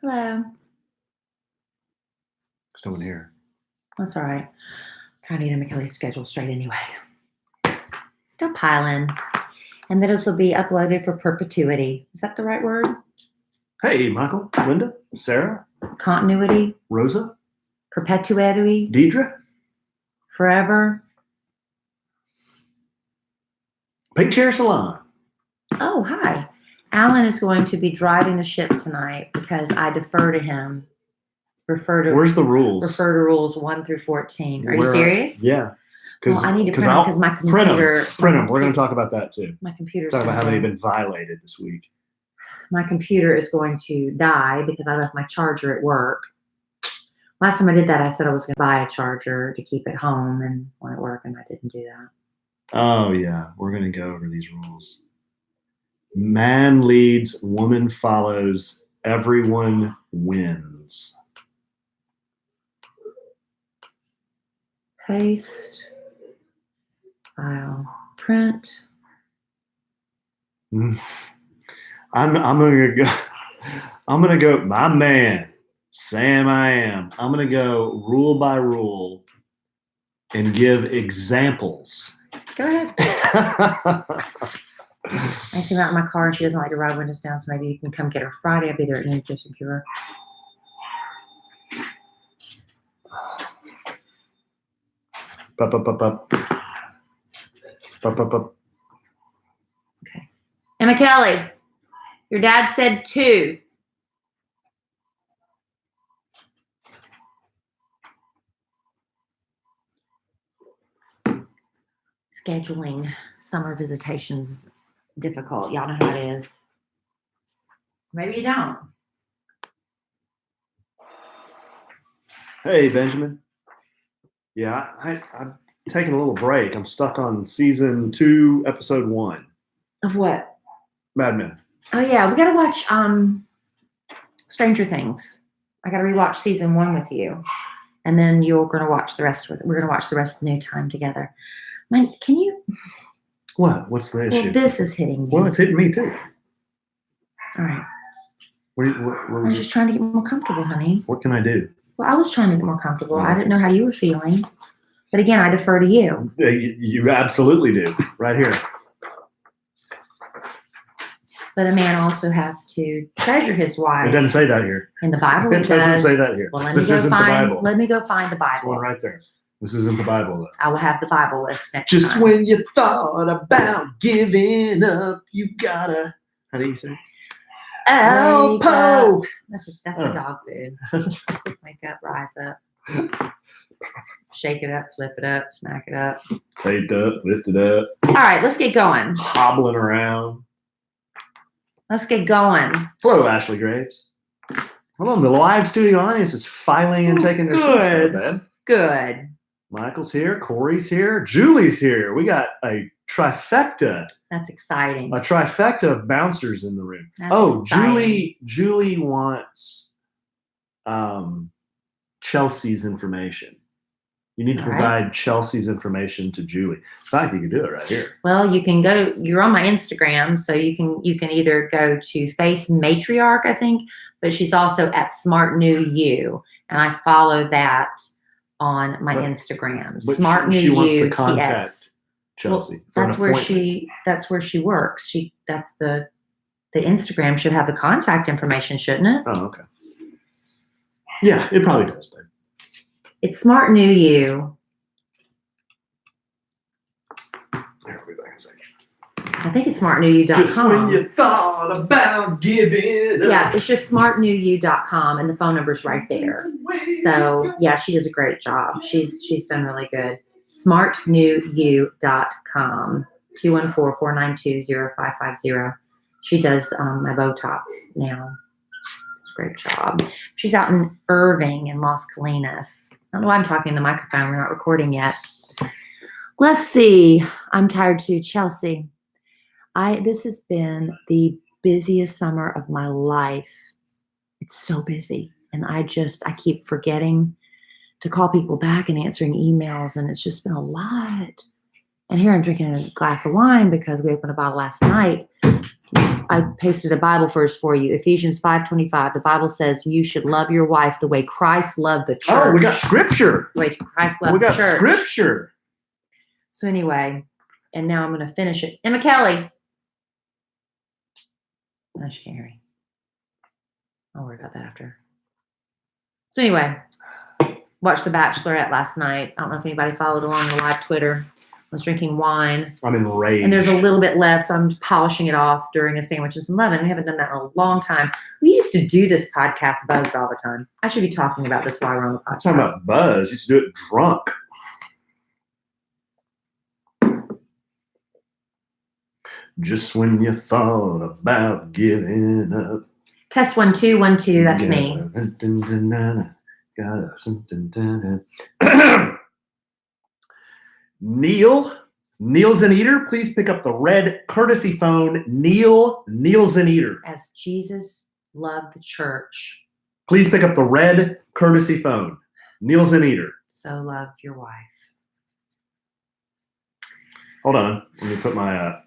Hello. There's no one here. That's all right. Trying to get McKelly's schedule straight anyway. Go pile in. And then this will be uploaded for perpetuity. Is that the right word? Hey, Michael, Linda, Sarah, Continuity, Rosa, perpetuity, Deidre, forever. Pink Chair Salon. Oh, hi. Alan is going to be driving the ship tonight because I defer to him. Where's the rules? Refer to rules 1 through 14. Are you serious? Yeah. Well, I need to print them because my computer. Print them. We're going to talk about that too. My computer's talk about how many have been violated this week. My computer is going to die because I left my charger at work. Last time I did that, I said I was going to buy a charger to keep at home and one at work, and I didn't do that. Oh, yeah. We're going to go over these rules. Man leads, woman follows, everyone wins. Paste. File. Print. I'm gonna go, my man, Sam I'm gonna go rule by rule and give examples. Go ahead. I came out in my car and she doesn't like to ride windows down, so maybe you can come get her Friday. I'll be there at noon to secure. Okay. Emma Kelly, your dad said 2. Scheduling summer visitations difficult. Y'all know how it is. Maybe you don't. Hey, Benjamin. Yeah, I'm taking a little break. I'm stuck on season 2, episode 1. Of what? Mad Men. Oh yeah, we gotta watch Stranger Things. I gotta rewatch season 1 with you, and then you're gonna watch the rest with. We're gonna watch the rest of New Time together. Can you? What? What's the issue? Well, this is hitting me. Well, it's hitting me too. All right. What I'm just trying to get more comfortable, honey. What can I do? Well, I was trying to get more comfortable. I didn't know how you were feeling. But again, I defer to you. You absolutely do. Right here. But a man also has to treasure his wife. It doesn't say that here. In the Bible, it doesn't say that here. Well, this isn't the Bible. Let me go find the Bible. There's one right there. This isn't the Bible, though. I will have the Bible list next Just time. when you thought about giving up, you gotta. How do you say? Alpo. That's a dog food. Wake up, rise up, shake it up, flip it up, smack it up. Taped up, lifted up. All right, let's get going. Hobbling around. Let's get going. Hello, Ashley Graves. Hold on, the live studio audience is filing and taking their seats there, man. Good. Michael's here, Corey's here, Julie's here. We got a trifecta. That's exciting. A trifecta of bouncers in the room. That's exciting. Julie wants Chelsea's information. You need to provide Chelsea's information to Julie. In fact, you can do it right here. Well, you can go. You're on my Instagram, so you can either go to Face Matriarch, I think, but she's also at Smart New You, and I follow that on my Instagram. But Smart New she wants to You, contact TX. Chelsea. Well, that's where she works. That's the Instagram should have the contact information, shouldn't it? Oh, okay. Yeah, it probably does, babe. It's Smart New You. There, we'll be back in a second. I think it's smartnewyou.com. Just when you thought about giving up. Yeah, it's just smartnewyou.com, and the phone number's right there. So yeah, she does a great job. She's done really good. Smartnewyou.com 214-492-0550. She does my Botox now. It's a great job. She's out in Irving and Las Colinas. I don't know why I'm talking in the microphone. We're not recording yet. Let's see. I'm tired too. Chelsea. This has been the busiest summer of my life. It's so busy. And I keep forgetting to call people back and answering emails. And it's just been a lot. And here I'm drinking a glass of wine because we opened a bottle last night. I pasted a Bible verse for you. Ephesians 5:25. The Bible says you should love your wife the way Christ loved the church. Oh, we got scripture. The way Christ loved We got the church. scripture. So anyway, and now I'm going to finish it. Emma Kelly. No, she can't hear me. I'll worry about that after. So anyway, watched The Bachelorette last night. I don't know if anybody followed along the live Twitter. I was drinking wine. I'm enraged. And there's a little bit left, so I'm polishing it off during a sandwich and some Lovin. We haven't done that in a long time. We used to do this podcast buzzed all the time. I should be talking about this while we're on the podcast. Talking about buzz. You used to do it drunk. Just when you thought about giving up. Test 1 2 1 2. That's me. Neil's an eater. Please pick up the red courtesy phone. Neil's an eater. As Jesus loved the church, Please pick up the red courtesy phone. Neil's an eater. so love your wife. Hold on. Let me put my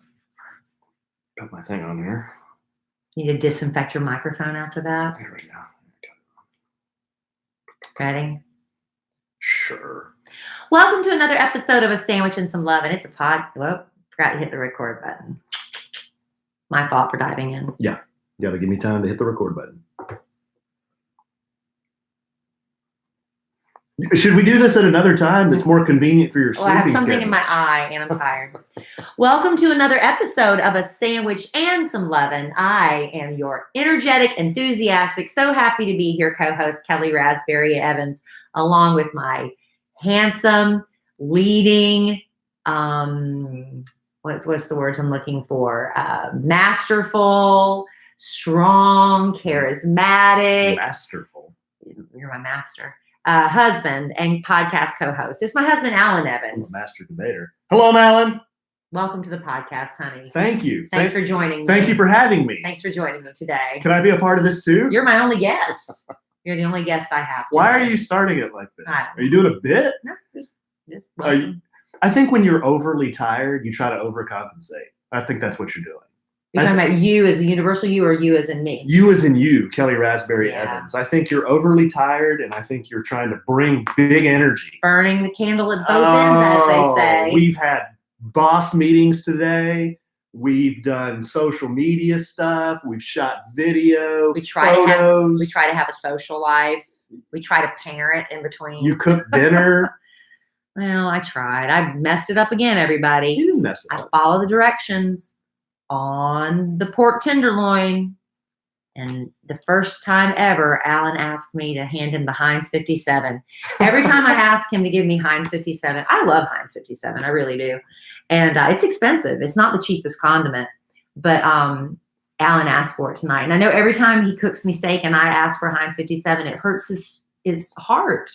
thing on here. You need to disinfect your microphone after that. There we go. Ready? Sure. Welcome to another episode of A Sandwich and Some Love. And it's a forgot to hit the record button. My fault for diving in. You got to give me time to hit the record button. Should we do this at another time that's more convenient for your Well, I have sleeping something schedule? in my eye and I'm tired. Welcome to another episode of A Sandwich and Some Lovin'. I am your energetic, enthusiastic, so happy to be here co-host Kelly Raspberry Evans, along with my handsome, leading, what's the words I'm looking for? Masterful, strong, charismatic. Masterful. You're my master. Husband and podcast co-host. It's my husband, Alan I'm Evans. a master debater. Hello, Alan. Welcome to the podcast, honey. Thank you. Thanks for joining me. Thank you for having me. Thanks for joining me today. Can I be a part of this too? You're my only guest. You're the only guest I have. Why are today. you starting it like this? I don't Are you doing a bit? No, just Are you- I think when you're overly tired, you try to overcompensate. I think that's what you're doing. You're talking about you as a universal you or you as in me? You as in you, Kelly Raspberry Yeah. Evans. I think you're overly tired, and I think you're trying to bring big energy. Burning the candle at both ends, as they say. We've had boss meetings today. We've done social media stuff. We've shot video, We try photos. to have a social life. We try to parent in between. You cooked dinner. Well, I tried. I messed it up again, everybody. You didn't mess it I up. follow the directions on the pork tenderloin. And the first time ever, Alan asked me to hand him the Heinz 57. Every time I ask him to give me Heinz 57, I love Heinz 57. I really do. And it's expensive. It's not the cheapest condiment. But Alan asked for it tonight. And I know every time he cooks me steak and I ask for Heinz 57, it hurts his heart.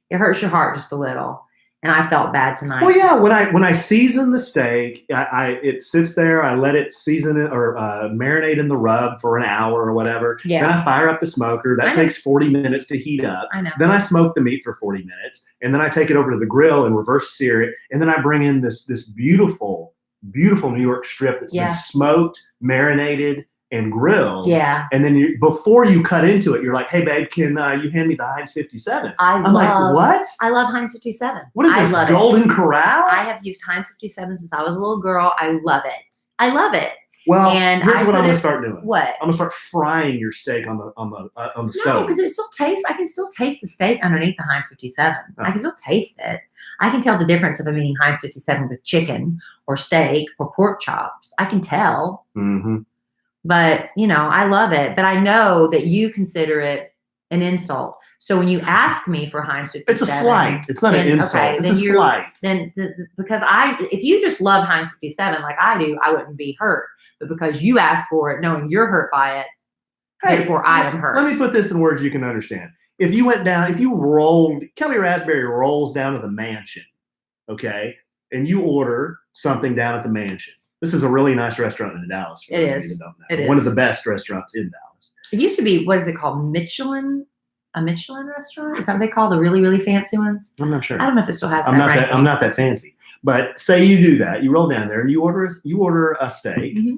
It hurts your heart just a little. And I felt bad tonight. Well, yeah. When I season the steak, it sits there. I let it season it or marinate in the rub for an hour or whatever. Yeah. Then I fire up the smoker. I That know. takes 40 minutes to heat up. I know. Then I smoke the meat for 40 minutes, and then I take it over to the grill and reverse sear it. And then I bring in this beautiful, beautiful New York strip that's Yeah. been smoked, marinated, and grilled. Yeah. And then before you cut into it, you're like, "Hey, babe, can you hand me the Heinz 57?" I'm like, "What? I love Heinz 57. What is I this, love Golden Corral?" I have used Heinz 57 since I was a little girl. I love it. I love it. Well, And here's I what I'm put gonna it- start doing. What? I'm gonna start frying your steak on the No, stove. because it still tastes. I can still taste the steak underneath the Heinz 57. Oh. I can still taste it. I can tell the difference if I'm eating Heinz 57 with chicken or steak or pork chops. I can tell. Mm-hmm. But I love it. But I know that you consider it an insult. So when you ask me for Heinz 57, It's a slight. It's not an then- insult. okay, it's then a you're- slight. then because if you just love Heinz 57 like I do, I wouldn't be hurt. But because you asked for it, knowing you're hurt by it, therefore I am hurt. Let me put this in words you can understand. If you Kelly Raspberry rolls down to the mansion, okay, and you order something down at the mansion. This is a really nice restaurant in Dallas. for It those of is. you that don't know. It One of is. the best restaurants in Dallas. It used to be, what is it called? A Michelin restaurant? Is that what they call the really, really fancy ones? I'm not sure. I don't know if it still has I'm that ranking. not that fancy. But say you do that, you roll down there and you order a steak, Mhm.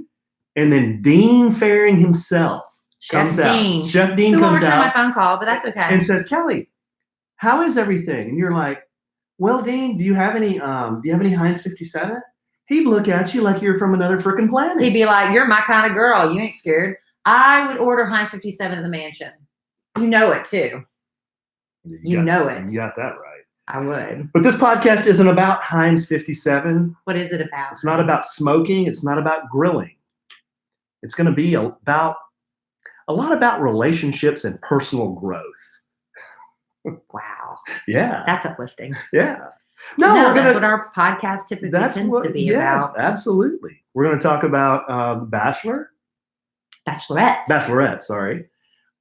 And then Dean Faring himself Chef comes Dean. out. Chef Dean Who won't comes return my out phone call, but that's okay. and says, Kelly, how is everything? And you're like, well, Dean, do you have any Heinz 57? He'd look at you like you're from another freaking planet. He'd be like, you're my kind of girl. You ain't scared. I would order Heinz 57 at the mansion. You know it too. You know it. You got that right. I would. But this podcast isn't about Heinz 57. What is it about? It's not about smoking. It's not about grilling. It's going to be a lot about relationships and personal growth. Wow. Yeah. That's uplifting. Yeah. No, that's what our podcast typically tends to be about. Absolutely. We're going to talk about Bachelorette, sorry.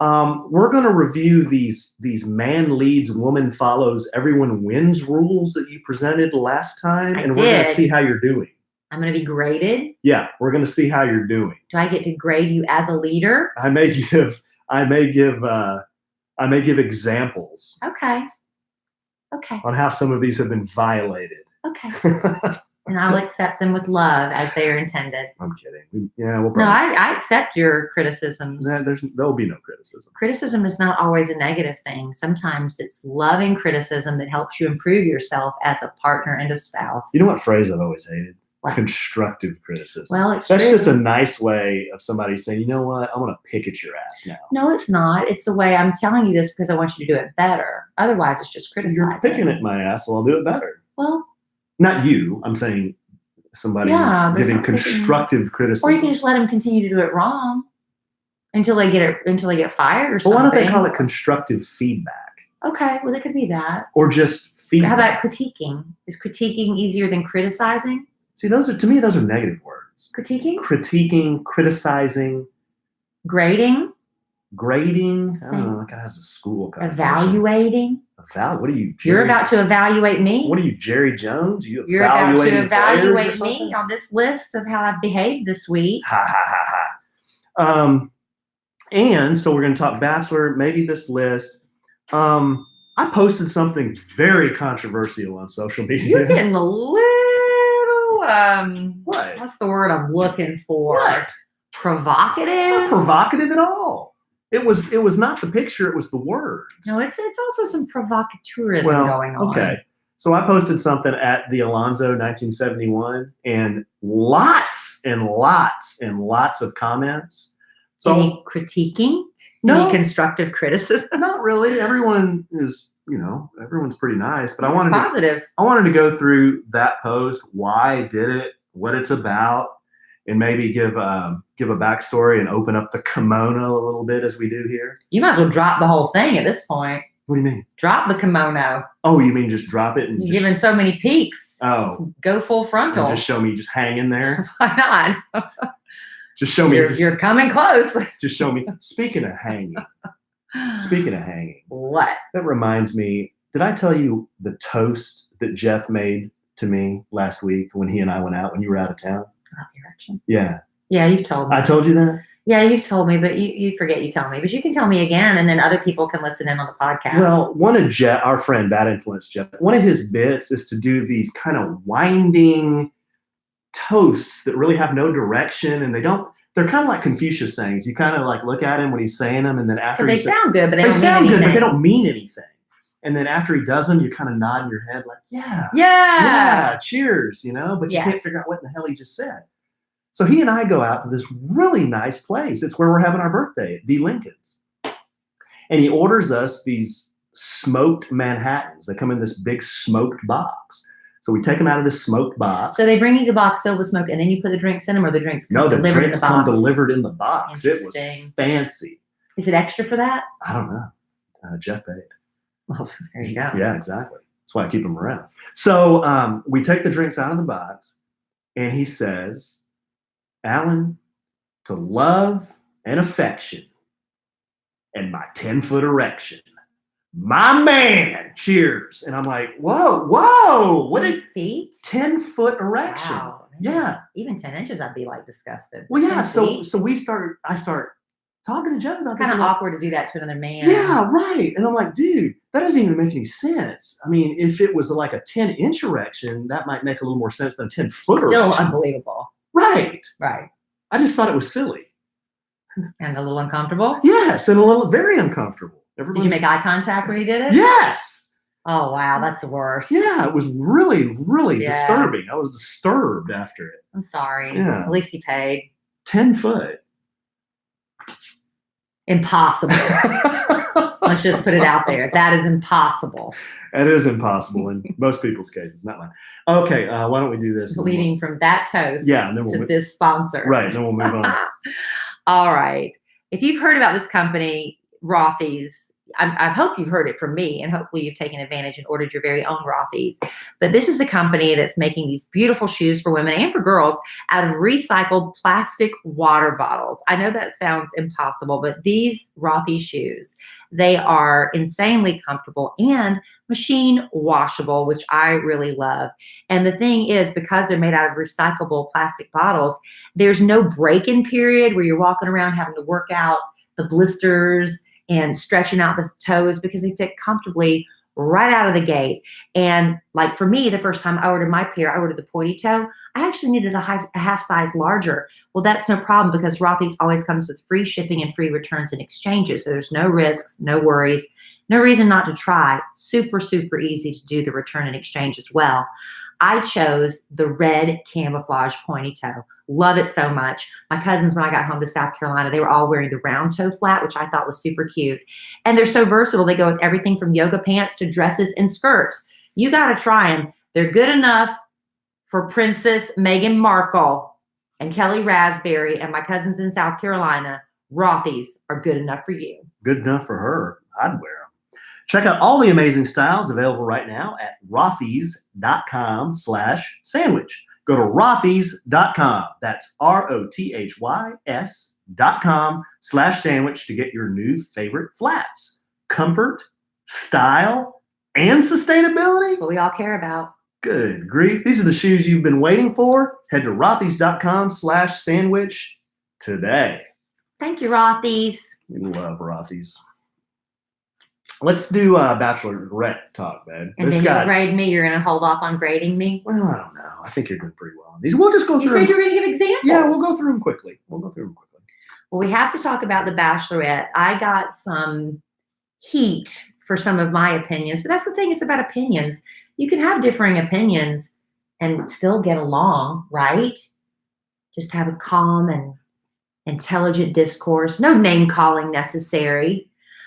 We're going to review these man leads, woman follows, everyone wins rules that you presented last time, and we're going to see how you're doing. I'm going to be graded. Yeah, we're going to see how you're doing. Do I get to grade you as a leader? I may give examples. Okay. On how some of these have been violated. Okay. And I'll accept them with love as they are intended. I'm kidding. Yeah, we'll probably. No, I accept your criticisms. There'll be no criticism. Criticism is not always a negative thing. Sometimes it's loving criticism that helps you improve yourself as a partner and a spouse. You know what phrase I've always hated? What? Constructive criticism. Well, that's true. Just a nice way of somebody saying, you know what, I'm going to pick at your ass now. No, it's not. It's the way I'm telling you this because I want you to do it better. Otherwise, it's just criticizing. You're picking at my ass, so I'll do it better. Well, not you. I'm saying somebody who's giving constructive criticism. Or you can just let them continue to do it wrong until they get fired or something. Well, why don't they call it constructive feedback? Okay, well, it could be that. Or just feedback. How about critiquing? Is critiquing easier than criticizing? See, those are negative words. Critiquing, criticizing, grading. I don't know. That kind of has a school connotation. Evaluating. What are you? You're about to evaluate me. What are you, Jerry Jones? You're about to evaluate me on this list of how I've behaved this week. Ha ha ha ha. And so we're going to talk Bachelor. Maybe this list. I posted something very controversial on social media. You're getting a little what? What's the word I'm looking for? What? Provocative? It's not provocative at all. It was not the picture, it was the words. No, it's also some provocateurism going on. Okay. So I posted something at the Alonzo 1971 and lots and lots and lots of comments. So any critiquing? No. Any constructive criticism? Not really. Everyone is, everyone's pretty nice. But I wanted to go through that post, why I did it, what it's about, and maybe give a backstory and open up the kimono a little bit as we do here. You might as well drop the whole thing at this point. What do you mean? Drop the kimono. Oh, you mean just drop it? And you're giving so many peeks. Oh. Just go full frontal. And just show me just hanging there. Why not? Just show me. You're coming close. Just show me. Speaking of hanging. What? That reminds me, did I tell you the toast that Jeff made to me last week when he and I went out when you were out of town? Direction. Yeah. Yeah, you've told me. I told you that? Yeah, you've told me, but you forget you tell me. But you can tell me again, and then other people can listen in on the podcast. Well, one of Jeff, our friend, Bad Influence Jeff, one of his bits is to do these kind of winding toasts that really have no direction, and they're kind of like Confucius sayings. You kind of like look at him when he's saying them, and then after they sound good, but they sound good, but they don't mean anything. And then after he does them, you kind of nod in your head like, cheers, but you can't figure out what in the hell he just said. So he and I go out to this really nice place. It's where we're having our birthday at D. Lincoln's. And he orders us these smoked Manhattans. They come in this big smoked box. So we take them out of this smoked box. So they bring you the box filled with smoke, and then you put the drinks in them, or the drinks come delivered in the box? No, the drinks come delivered in the box. It was fancy. Is it extra for that? I don't know. Jeff paid. Well, there you go. Yeah, exactly. That's why I keep them around. So we take the drinks out of the box, and he says, Alan, to love and affection and my 10-foot erection, my man, cheers. And I'm like, whoa, what 10 feet? 10-foot erection. Wow. Yeah. Even 10 inches, I'd be like disgusted. Well, yeah. So I start talking to Jeff about this. Kind of awkward to do that to another man. Yeah, right. And I'm like, dude, that doesn't even make any sense. I mean, if it was like a 10-inch erection, that might make a little more sense than a 10-foot erection. Still unbelievable. Right. I just thought it was silly. And a little uncomfortable? Yes, and a little very uncomfortable. Did you make eye contact when you did it? Yes. Oh, wow. That's the worst. Yeah, it was really, really Yeah. disturbing. I was disturbed after it. I'm sorry. Yeah. At least he paid. 10 foot. Impossible. Let's just put it out there. That is impossible. That is impossible in most people's cases, not mine. Okay, why don't we do this? Leading from that toast Yeah, and then to this sponsor. Right, then we'll move on. All right. If you've heard about this company, Rothy's, I hope you've heard it from me, and hopefully you've taken advantage and ordered your very own Rothy's. But this is the company that's making these beautiful shoes for women and for girls out of recycled plastic water bottles. I know that sounds impossible, but these Rothy's shoes, they are insanely comfortable and machine washable, which I really love. And the thing is, because they're made out of recyclable plastic bottles, there's no break-in period where you're walking around having to work out the blisters and stretching out the toes, because they fit comfortably right out of the gate. And like for me, the first time I ordered my pair, I ordered the pointy toe. I actually needed a half size larger. Well, that's no problem, because Rothy's always comes with free shipping and free returns and exchanges. So there's no risks, no worries, no reason not to try. Super, super easy to do the return and exchange as well. I chose the red camouflage pointy toe. Love it so much. My cousins, when I got home to South Carolina, they were all wearing the round toe flat, which I thought was super cute. And they're so versatile. They go with everything from yoga pants to dresses and skirts. You got to try them. They're good enough for Princess Meghan Markle and Kelly Raspberry and my cousins in South Carolina. Rothy's are good enough for you. Good enough for her. I'd wear them. Check out all the amazing styles available right now at rothys.com/sandwich. Go to rothys.com. That's rothys.com/sandwich to get your new favorite flats. Comfort, style, and sustainability. That's what we all care about. Good grief. These are the shoes you've been waiting for. Head to rothys.com/sandwich today. Thank you, Rothy's. We love Rothys. Let's do Bachelorette talk, man. And then you'll grade me. You're going to hold off on grading me? Well, I don't know. I think you're doing pretty well on these. We'll just go through them. You said you were going to give examples. Yeah, we'll go through them quickly. Well, we have to talk about the Bachelorette. I got some heat for some of my opinions, but that's the thing. It's about opinions. You can have differing opinions and still get along, right? Just have a calm and intelligent discourse. No name calling necessary.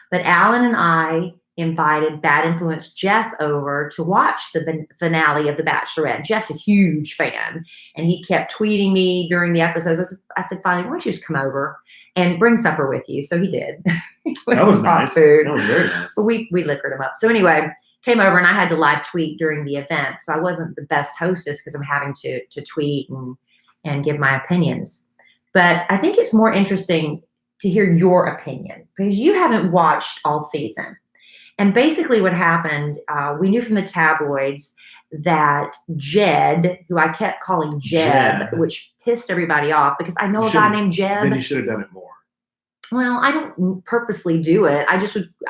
But Alan and I invited Bad Influence Jeff over to watch the finale of The Bachelorette. Jeff's a huge fan, and he kept tweeting me during the episodes. I said, finally, why don't you just come over and bring supper with you? So he did. That was nice. Food. That was very nice. But we liquored him up. So anyway, came over, and I had to live tweet during the event. So I wasn't the best hostess because I'm having to tweet and give my opinions. But I think it's more interesting to hear your opinion, because you haven't watched all season. And basically what happened, we knew from the tabloids that Jed, who I kept calling Jeb, which pissed everybody off, because I know a guy named Jeb. Then you should have done it more. Well, I don't purposely do it. I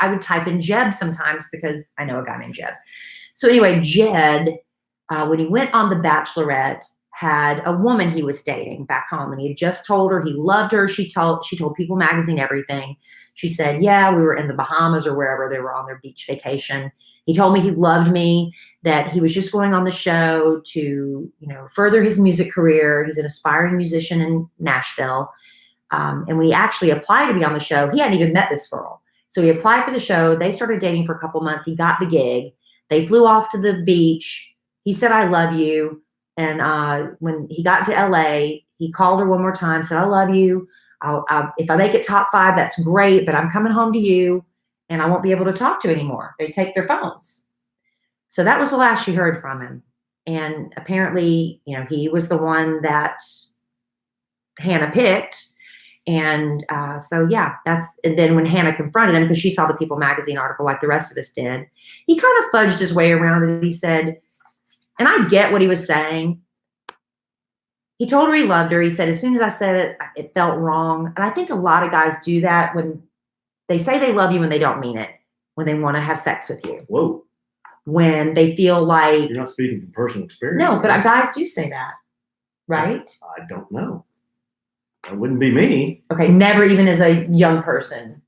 would type in Jeb sometimes because I know a guy named Jeb. So anyway, Jed, when he went on The Bachelorette, had a woman he was dating back home, and he had just told her he loved her. She told People Magazine everything. She said, yeah, we were in the Bahamas or wherever they were on their beach vacation. He told me he loved me, that he was just going on the show to, further his music career. He's an aspiring musician in Nashville. And when he actually applied to be on the show, he hadn't even met this girl. So he applied for the show. They started dating for a couple months. He got the gig. They flew off to the beach. He said, I love you. And when he got to LA, he called her one more time, said, I love you. If I make it top 5, that's great, but I'm coming home to you, and I won't be able to talk to you anymore. They take their phones. So that was the last she heard from him. And apparently, he was the one that Hannah picked. And so, yeah, and then when Hannah confronted him, because she saw the People Magazine article like the rest of us did, he kind of fudged his way around it. He said, and I get what he was saying. He told her he loved her. He said, as soon as I said it, it felt wrong. And I think a lot of guys do that when they say they love you and they don't mean it, when they want to have sex with you. Whoa. When they feel like... You're not speaking from personal experience. No, but guys do say that, right? I don't know. It wouldn't be me. Okay, never even as a young person.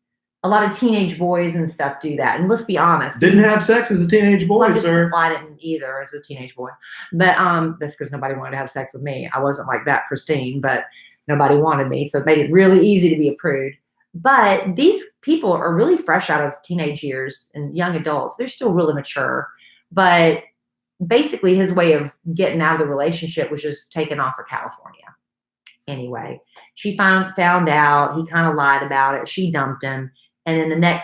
A lot of teenage boys and stuff do that. And let's be honest. Didn't have sex as a teenage boy, sir. I didn't either as a teenage boy. But that's because nobody wanted to have sex with me. I wasn't like that pristine, but nobody wanted me. So it made it really easy to be a prude. But these people are really fresh out of teenage years and young adults. They're still really mature. But basically his way of getting out of the relationship was just taking off for California. Anyway, she found out. He kind of lied about it. She dumped him. And then the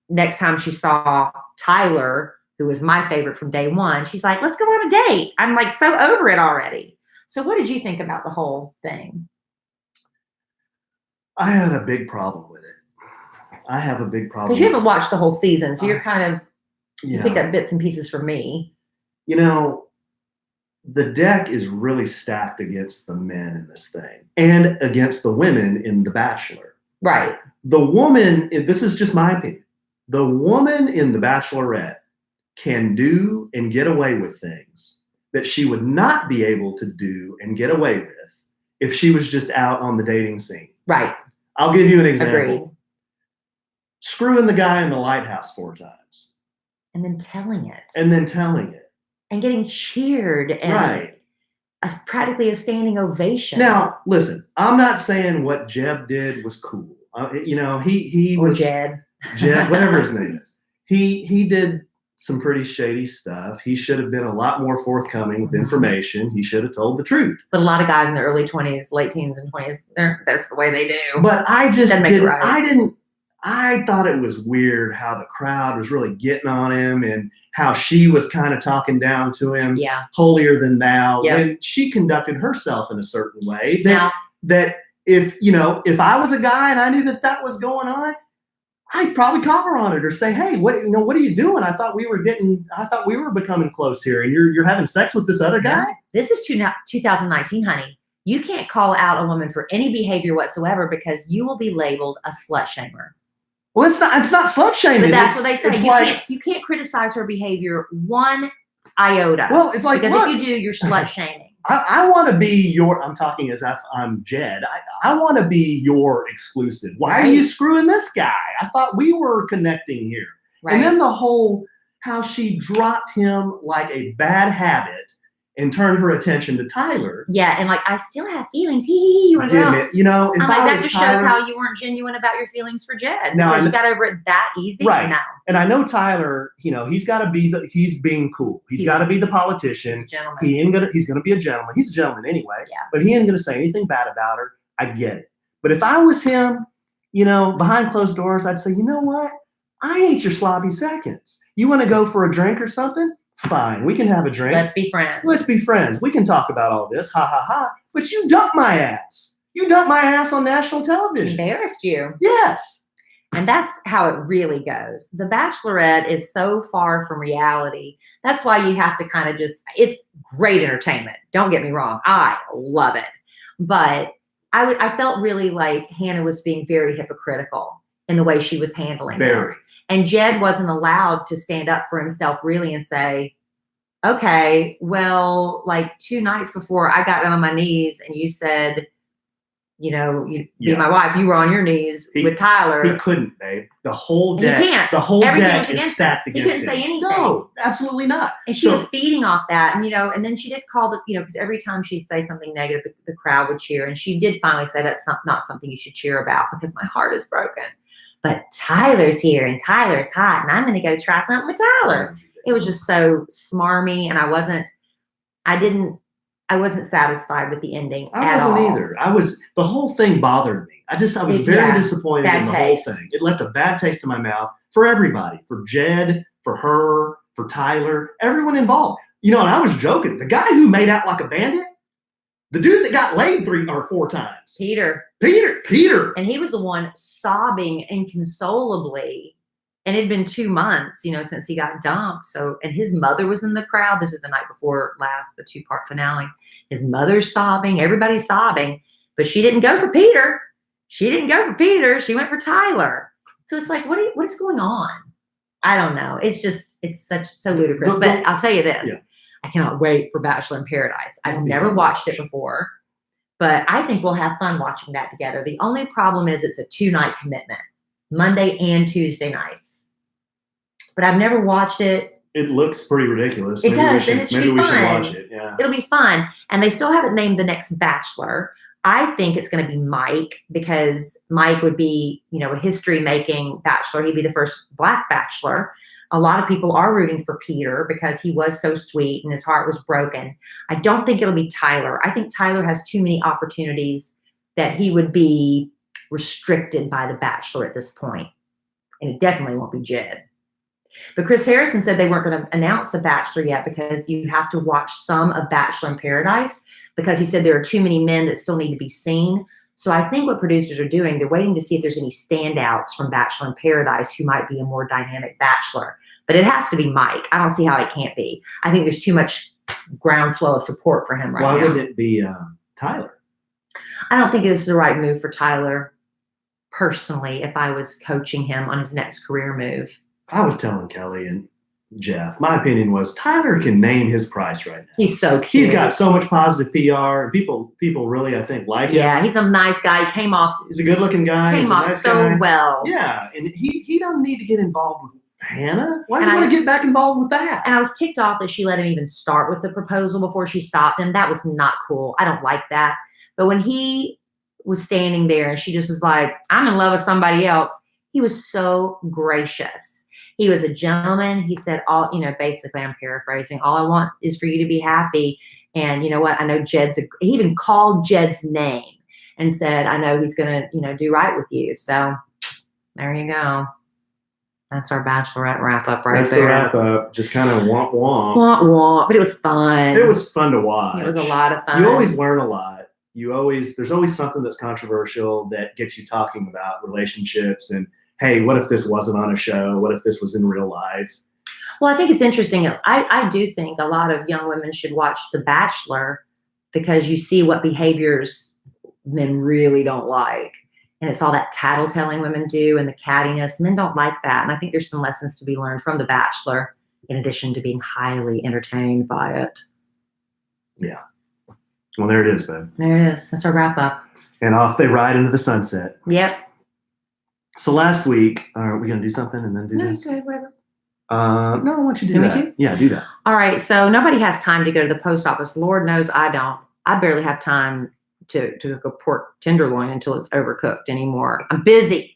next time she saw Tyler, who was my favorite from day one, she's like, let's go on a date. I'm like so over it already. So what did you think about the whole thing? I had a big problem with it. I have a big problem. Because you haven't watched the whole season, so you're kind of, you Yeah. picked up bits and pieces from me. You know, the deck is really stacked against the men in this thing and against the women in The Bachelor. Right. The woman, this is just my opinion, the woman in The Bachelorette can do and get away with things that she would not be able to do and get away with if she was just out on the dating scene. Right. I'll give you an example. Agreed. Screwing the guy in the lighthouse 4 times. And then telling it. And getting cheered. And right. Practically a standing ovation. Now, listen, I'm not saying what Jeb did was cool. He was Jed, whatever his name is. He did some pretty shady stuff. He should have been a lot more forthcoming with information. He should have told the truth. But a lot of guys in their early 20s, late teens and 20s, that's the way they do. But I just didn't. Right. I thought it was weird how the crowd was really getting on him and how she was kind of talking down to him. Yeah. Holier than thou. Yeah. When she conducted herself in a certain way that if I was a guy and I knew that was going on, I'd probably call her on it or say, hey, what are you doing? I thought we were becoming close here and you're having sex with this other guy. No, this is 2019, honey. You can't call out a woman for any behavior whatsoever because you will be labeled a slut shamer. Well, it's not slut shaming. But that's what they say. You can't criticize her behavior one iota. Well, it's like, because if you do, you're slut shaming. I want to be I'm talking as if I'm Jed. I want to be your exclusive. Why are you screwing this guy? I thought we were connecting here. Right. And then the whole, how she dropped him like a bad habit and turned her attention to Tyler. Yeah, and like, I still have feelings. You want to go? If I'm like, that just shows how you weren't genuine about your feelings for Jed. No, you got over it that easy. Right. No. And I know Tyler, he's got to be he's being cool. He's got to be the politician. He's gonna be a gentleman. He's a gentleman anyway. Yeah. But he ain't gonna say anything bad about her. I get it. But if I was him, behind closed doors, I'd say, you know what? I ain't your sloppy seconds. You want to go for a drink or something? Fine, we can have a drink. Let's be friends. We can talk about all this. Ha ha ha. But you dumped my ass. You dumped my ass on national television. Embarrassed you. Yes. And that's how it really goes. The Bachelorette is so far from reality. That's why you have to kind of it's great entertainment. Don't get me wrong. I love it. But I felt really like Hannah was being very hypocritical in the way she was handling it. And Jed wasn't allowed to stand up for himself really and say, okay, well, like 2 nights before I got down on my knees and you said, you'd be my wife, you were on your knees with Tyler. He couldn't, babe. The whole deck. He can't. The whole deck is against stacked against him. He couldn't say anything. No, absolutely not. And she was feeding off that. And, and then she did call because every time she'd say something negative, the crowd would cheer. And she did finally say, that's not something you should cheer about because my heart is broken. But Tyler's here and Tyler's hot and I'm going to go try something with Tyler. It was just so smarmy and I wasn't satisfied with the ending at all. I wasn't either. The whole thing bothered me. I was very disappointed in the whole thing. It left a bad taste in my mouth for everybody, for Jed, for her, for Tyler, everyone involved. And I was joking. The guy who made out like a bandit, the dude that got laid 3 or 4 times. Peter. And he was the one sobbing inconsolably. And it had been 2 months, since he got dumped. So, and his mother was in the crowd. This is the night before last, the 2-part finale. His mother's sobbing. Everybody's sobbing. But she didn't go for Peter. She went for Tyler. So it's like, what is going on? I don't know. It's so ludicrous. But I'll tell you this. Yeah. I cannot wait for Bachelor in Paradise. I've never watched it before. But I think we'll have fun watching that together. The only problem is it's a 2-night commitment, Monday and Tuesday nights. But I've never watched it. It looks pretty ridiculous. It does, and it should be maybe we should fun. watch it. Yeah. It'll be fun. And they still haven't named the next Bachelor. I think it's going to be Mike, because Mike would be, a history-making Bachelor. He'd be the first Black Bachelor. A lot of people are rooting for Peter because he was so sweet and his heart was broken. I don't think it'll be Tyler. I think Tyler has too many opportunities that he would be restricted by The Bachelor at this point. And it definitely won't be Jed. But Chris Harrison said they weren't going to announce The Bachelor yet because you have to watch some of Bachelor in Paradise, because he said there are too many men that still need to be seen. So I think what producers are doing, they're waiting to see if there's any standouts from Bachelor in Paradise who might be a more dynamic Bachelor. But it has to be Mike. I don't see how it can't be. I think there's too much groundswell of support for him right now. Why wouldn't it be Tyler? I don't think this is the right move for Tyler, personally, if I was coaching him on his next career move. I was telling Kelly and Jeff, my opinion was Tyler can name his price right now. He's so cute. He's got so much positive PR, and people really, I think, like him. Yeah, he's a nice guy. He came off. He's a good-looking guy. Came He's a off nice so guy. well. Yeah, and he don't need to get involved with Hannah. Why does he want to get back involved with that? And I was ticked off that she let him even start with the proposal before she stopped him. That was not cool. I don't like that. But when he was standing there and she just was like, I'm in love with somebody else, he was so gracious. He was a gentleman. He said, basically, I'm paraphrasing, all I want is for you to be happy. And you know what? I know he even called Jed's name and said, I know he's going to, do right with you. So there you go. That's our Bachelorette wrap up right there. That's the wrap up. Just kind of womp womp. Womp womp. But it was fun. It was fun to watch. It was a lot of fun. You always learn a lot. There's always something that's controversial that gets you talking about relationships and, hey, what if this wasn't on a show? What if this was in real life? Well, I think it's interesting. I do think a lot of young women should watch The Bachelor because you see what behaviors men really don't like. And it's all that tattletelling women do and the cattiness. Men don't like that. And I think there's some lessons to be learned from The Bachelor in addition to being highly entertained by it. Yeah. Well, there it is, babe. There it is. That's our wrap up. And off they ride into the sunset. Yep. So last week, are we going to do something and then do this? No, whatever. No, I want you to do Me that. too? Yeah, do that. All right. So nobody has time to go to the post office. Lord knows I don't. I barely have time to cook a pork tenderloin until it's overcooked anymore. I'm busy.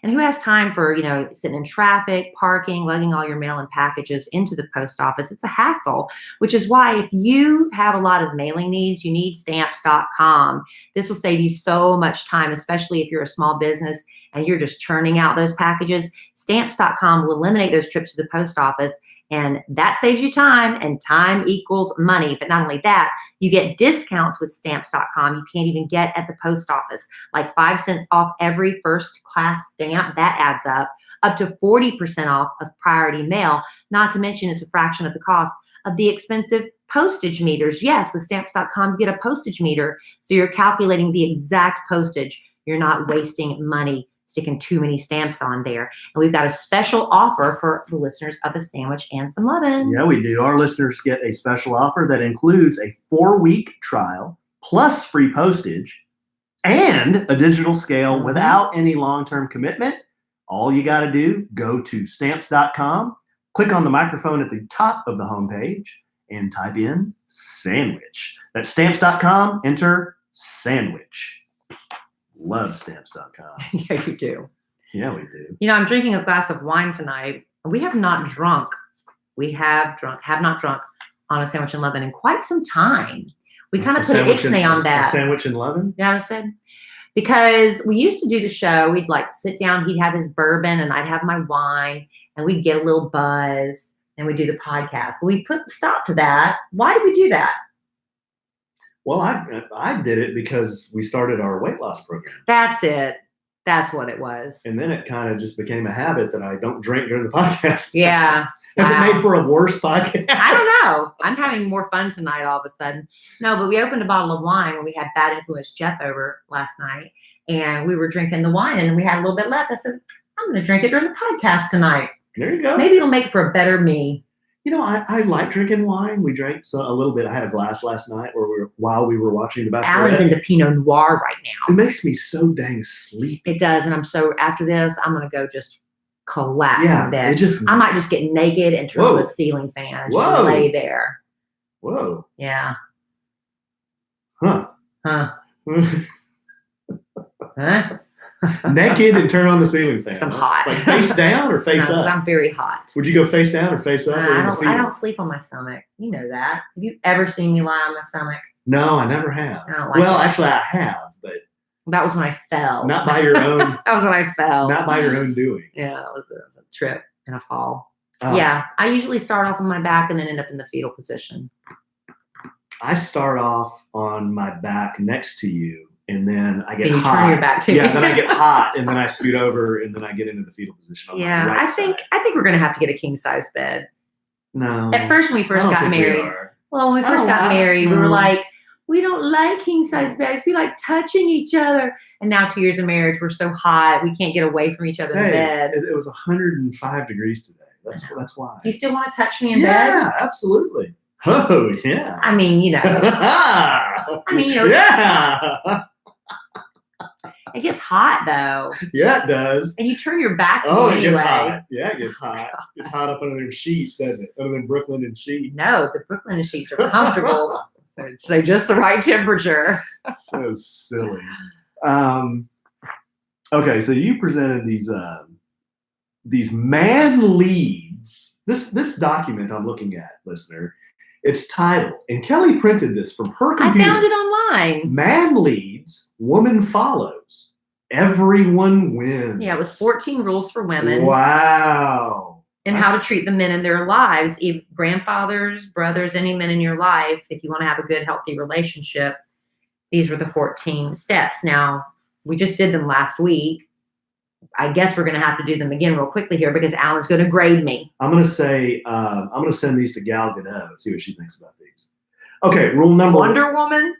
And who has time for, sitting in traffic, parking, lugging all your mail and packages into the post office? It's a hassle, which is why if you have a lot of mailing needs, you need stamps.com. This will save you so much time, especially if you're a small business and you're just churning out those packages. Stamps.com will eliminate those trips to the post office, and that saves you time, and time equals money. But not only that, you get discounts with Stamps.com you can't even get at the post office, like 5 cents off every first class stamp. That adds up to 40% off of priority mail, not to mention it's a fraction of the cost of the expensive postage meters. Yes, with Stamps.com, you get a postage meter, so you're calculating the exact postage. You're not wasting money sticking too many stamps on there. And we've got a special offer for the listeners of A Sandwich and Some Lovin'. Yeah, we do. Our listeners get a special offer that includes a 4-week trial plus free postage and a digital scale without any long-term commitment. All you got to do, go to stamps.com, click on the microphone at the top of the homepage, and type in sandwich. That's stamps.com, enter sandwich. Love stamps.com. Yeah, you do. Yeah, we do. I'm drinking a glass of wine tonight. We have not drunk. Have not drunk on A Sandwich and Lovin' in quite some time. We kind of put an ixnay on that. A Sandwich and Lovin'? Yeah, I said. Because we used to do the show. We'd sit down. He'd have his bourbon and I'd have my wine and we'd get a little buzzed and we'd do the podcast. We put a stop to that. Why did we do that? Well, I did it because we started our weight loss program. That's it. That's what it was. And then it kind of just became a habit that I don't drink during the podcast. Yeah. Has it made for a worse podcast? I don't know. I'm having more fun tonight all of a sudden. No, but we opened a bottle of wine when we had Bad Influence Jeff over last night. And we were drinking the wine and we had a little bit left. I said, I'm going to drink it during the podcast tonight. There you go. Maybe it'll make for a better me. I like drinking wine. We drank a little bit. I had a glass last night while we were watching The Alan's Bachelorette. into Pinot Noir right It now. makes me so dang sleepy. It does, and after this, I'm gonna go just collapse in bed. It I might just get naked and turn on the ceiling fan and just lay there. Whoa. Yeah. Huh. Huh. Naked and turn on the ceiling fan. I'm hot. Like face down or face No, up? I'm very hot. Would you go face down or face up? I don't sleep on my stomach. You know that. Have you ever seen me lie on my stomach? No, I never have. I don't like it. Actually, I have, but that was when I fell. not by your own. That was when I fell. Not by your own doing. Yeah, it was a trip and a fall. Yeah, I usually start off on my back and then end up in the fetal position. I start off on my back next to you, and then I get then you hot. turn your back to me. Then I get hot, and then I scoot over, and then I get into the fetal position. On my right I think we're gonna have to get a king size bed. No. At first, when we first got married, when we first got married, we were like, we don't like king size beds. We like touching each other. And now 2 years of marriage, we're so hot, we can't get away from each other in bed. It was 105 degrees today. That's why. You still want to touch me in bed? Yeah, absolutely. Oh, yeah. I mean, yeah. It gets hot though. Yeah, it does. And you turn your back to me anyway. It gets hot. Yeah, it gets hot. It's hot up under them sheets, doesn't it? Under them Brooklyn and sheets. No, the Brooklyn sheets are comfortable. They're just the right temperature. So silly. Okay, so you presented these man leads. This document I'm looking at, listener, it's titled, and Kelly printed this from her computer. I found it online. Man leads, woman follows. Everyone wins. Yeah, it was 14 rules for women. Wow. And how to treat the men in their lives, even grandfathers, brothers, any men in your life. If you want to have a good, healthy relationship, these were the 14 steps. Now, we just did them last week. I guess we're going to have to do them again real quickly here because Alan's going to grade me. I'm going to say, I'm going to send these to Gal Gadot and see what she thinks about these. Okay, rule number Wonder Woman?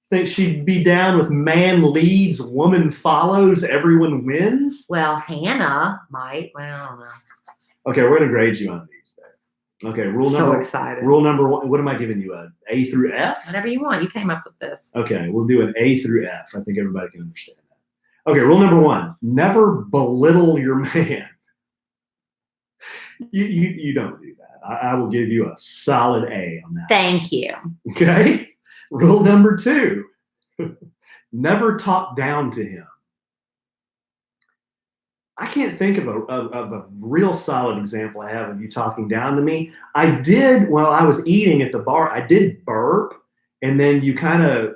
Think she'd be down with man leads, woman follows, everyone wins? Well, Hannah might. Well, I don't know. Okay, we're going to grade you on these. Okay, rule number one. What am I giving you? A through F? Whatever you want. You came up with this. Okay, we'll do an A through F. I think everybody can understand that. Okay, rule number one, never belittle your man. You don't do that. I will give you a solid A on that. Thank you. Okay, rule number two, never talk down to him. I can't think of a real solid example I have of you talking down to me. I did, while I was eating at the bar, I did burp, and then you kind of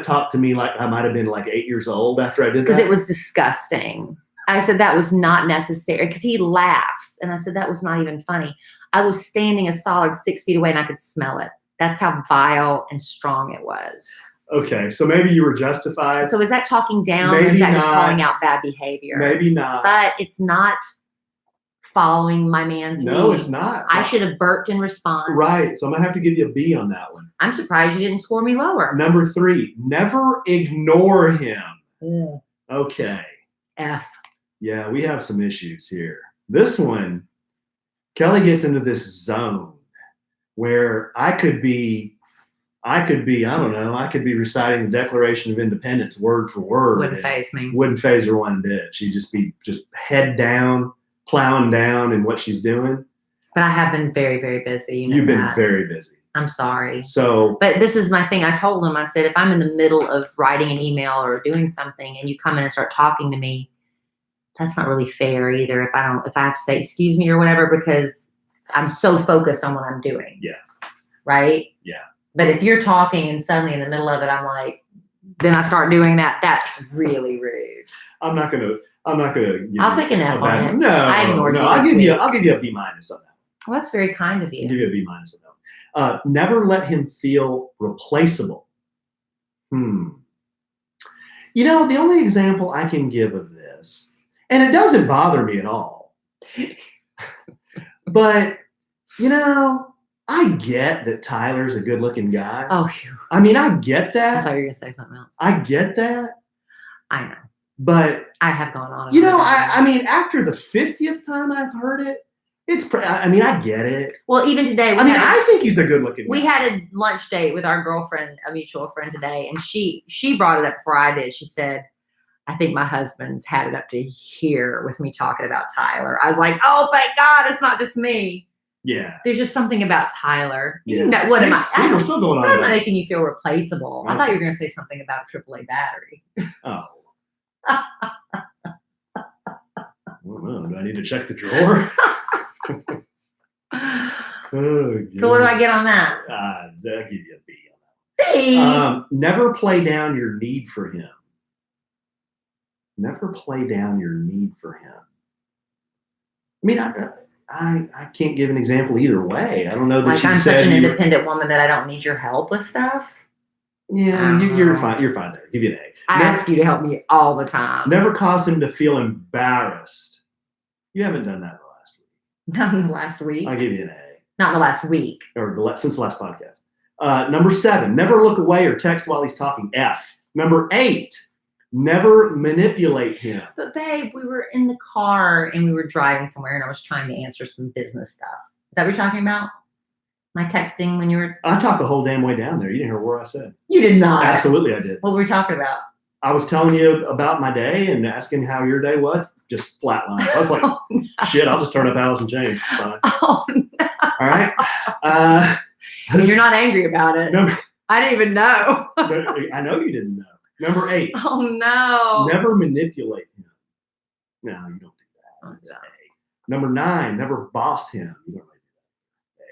talked to me like I might have been like 8 years old after I did that. Because it was disgusting. I said that was not necessary because he laughs. And I said that was not even funny. I was standing a solid 6 feet away and I could smell it. That's how vile and strong it was. Okay, so maybe you were justified. So is that talking down maybe or is that not. just calling out bad behavior? Maybe not. But it's not following my man's lead. No, it's not. I should have burped in response. Right, so I'm going to have to give you a B on that one. I'm surprised you didn't score me lower. Number three, never ignore him. Yeah. Okay. F. Yeah, we have some issues here. This one, Kelly gets into this zone where I could be, I don't know, I could be reciting the Declaration of Independence word for word. Wouldn't faze me. Wouldn't faze her one bit. She'd just be head down, plowing down in what she's doing. But I have been very, very busy. You know You've been that. very busy. I'm sorry. So, but this is my thing. I told him, I said, if I'm in the middle of writing an email or doing something and you come in and start talking to me, that's not really fair either. If I have to say, excuse me or whatever, because I'm so focused on what I'm doing. Yes. Right? Yeah. But if you're talking and suddenly in the middle of it, I'm like, then I start doing that. That's really rude. I'm not gonna. I'll take an F on it. No, I ignored you. I'll give you a B minus on that. Well, that's very kind of you. I'll give you a B minus on that. Never let him feel replaceable. You know, the only example I can give of this, and it doesn't bother me at all, but you know, I get that Tyler's a good-looking guy. Oh, phew. I mean, I get that. I thought you were gonna say something else. I get that. I know. But I have gone on. You know, I mean, after the 50th time I've heard it, I mean, I get it. Well, even today, I think he's a good looking guy. We had a lunch date with our girlfriend, a mutual friend today, and she brought it up before I did. She said, I think my husband's had it up to here with me talking about Tyler. I was like, oh, thank God, it's not just me. Yeah. There's just something about Tyler. Yeah. What am I? See, we're still going on. I'm not making you feel replaceable. Okay. I thought you were going to say something about a AAA battery. Oh. I don't know. Do I need to check the drawer? So what do I get on that? I'll give you a B on that. B? Never play down your need for him. Never play down your need for him. I mean, I can't give an example either way. I don't know that like I'm such an independent woman that I don't need your help with stuff. Yeah, you're fine. You're fine there. Give you an A. I ask you to help me all the time. Never cause him to feel embarrassed. You haven't done that in the last week. Not in the last week. I'll give you an A. Not in the last week. Or since the last podcast. Number 7, never look away or text while he's talking. F. Number 8, never manipulate him. But babe, we were in the car and we were driving somewhere and I was trying to answer some business stuff. Is that what you're talking about? My texting when you were... I talked the whole damn way down there. You didn't hear a word I said. You did not. Absolutely I did. What were we talking about? I was telling you about my day and asking how your day was. Just flatline. So I was like, Oh, no. shit, I'll just turn up Alice and James. It's fine. Oh, no. All right. You're not angry about it. I didn't even know. I know you didn't know. Number 8. Oh, no. Never manipulate him. No, you don't do that. Oh, That's no. A. Number 9, never boss him. You don't really do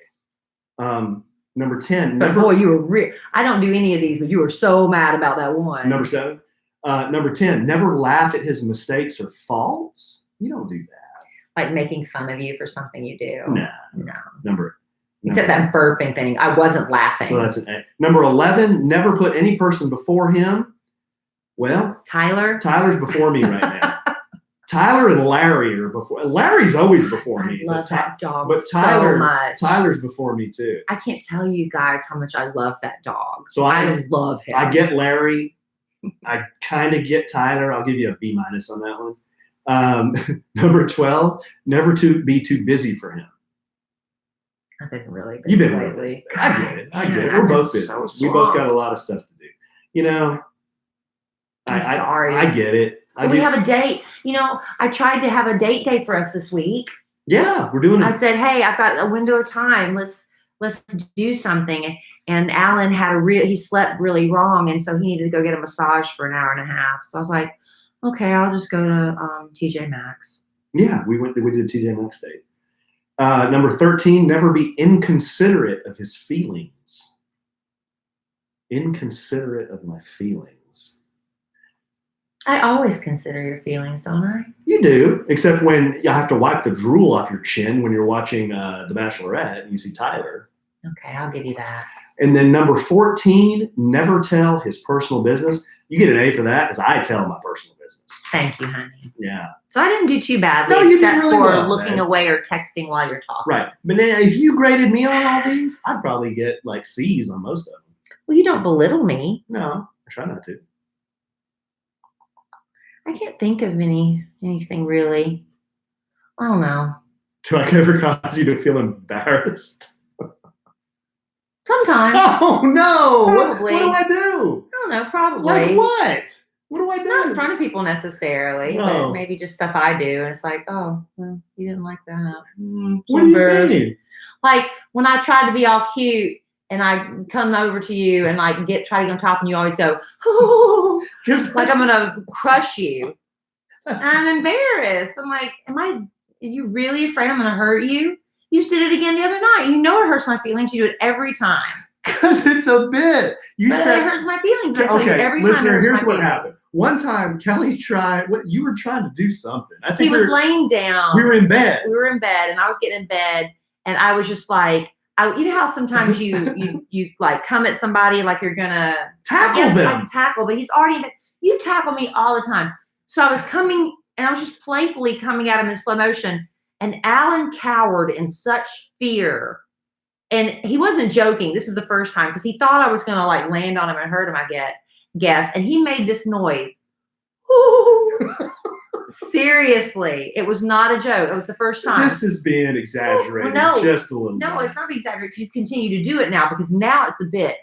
that. Number 10, But never. boy, you were I don't do any of these, but you were so mad about that one. Number 7, number 10, never laugh at his mistakes or faults. You don't do that. Like making fun of you for something you do. No. Number. Except that burping thing. I wasn't laughing. So that's an A. Number 11, never put any person before him. Well, Tyler's before me right now. Tyler and Larry are before. Larry's always before me. I love that dog but Tyler, so much. Tyler's before me too. I can't tell you guys how much I love that dog. So I love him. I get Larry. I kind of get Tyler. I'll give you a B- on that one. Number 12, never to be too busy for him. I've been really busy You've been lately. really busy. I get it. Man, We're I've been both busy. so We both got swamped. a lot of stuff to do. You know, I'm sorry. I get it. We have a date. You know, I tried to have a date day for us this week. Yeah, we're doing it. I said, hey, I've got a window of time. Let's do something. And Alan he slept really wrong, and so he needed to go get a massage for an hour and a half. So I was like, okay, I'll just go to TJ Maxx. Yeah, we did a TJ Maxx date. Number 13, never be inconsiderate of his feelings. Inconsiderate of my feelings. I always consider your feelings, don't I? You do, except when you have to wipe the drool off your chin when you're watching The Bachelorette and you see Tyler. Okay, I'll give you that. And then number 14, never tell his personal business. You get an A for that because I tell my personal business. Thank you, honey. Yeah. So I didn't do too badly, No, you did except really for well, looking babe. away or texting while you're talking. Right. But then if you graded me on all these, I'd probably get like C's on most of them. Well, you don't belittle me. No, I try not to. I can't think of anything really. I don't know. Do I ever cause you to feel embarrassed? Sometimes. Oh, no. Probably. What do I do? I don't know, probably. Like what? What do I do? Not in front of people necessarily, but No. maybe just stuff I do. And it's like, oh, well, you didn't like that. What do you mean? Like when I try to be all cute and I come over to you and like try to get on top and you always go, oh, like I'm gonna crush you. And I'm embarrassed. I'm like, are you really afraid I'm gonna hurt you? You just did it again the other night. You know it hurts my feelings. You do it every time. Because it's a bit. You But said it hurts my feelings. I tell you okay. every time. Listener, it hurts here's my what feelings. happened. One time, Kelly tried. What you were trying to do something. I He think was laying down. we were in bed. We were in bed, and I was getting in bed, and I was just like, you know how sometimes you like come at somebody like you're gonna Tackle them. like tackle, but he's already you tackle me all the time. So I was coming, and I was just playfully coming at him in slow motion, and Alan cowered in such fear. And he wasn't joking. This is the first time because he thought I was gonna like land on him and hurt him. I guess. And he made this noise. Seriously, it was not a joke. It was the first time. This is being exaggerated no. just a little No, bit. it's not being exaggerated. You continue to do it now because now it's a bit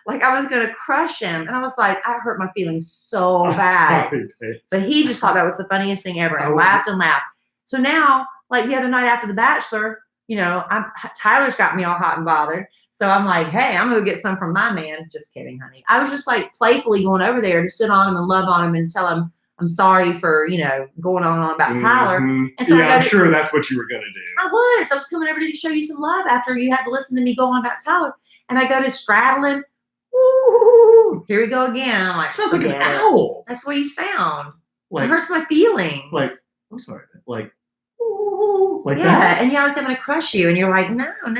like I was going to crush him. And I was like, I hurt my feelings so bad. Sorry, babe. But he just thought that was the funniest thing ever and laughed and laughed. So now, like the other night after The Bachelor, you know, Tyler's got me all hot and bothered. So I'm like, hey, I'm going to get some from my man. Just kidding, honey. I was just like playfully going over there to sit on him and love on him and tell him I'm sorry for, you know, going on and on about Tyler. And so yeah, I'm sure that's what you were going to do. I was coming over to show you some love after you had to listen to me go on about Tyler. And I go to straddle him. Ooh, here we go again. I'm like, sounds like an owl. That's the way you sound. Like, it hurts my feelings. Like, I'm sorry. Like, ooh, like yeah, that. and yeah, like I'm going to crush you. And you're like, no. I'm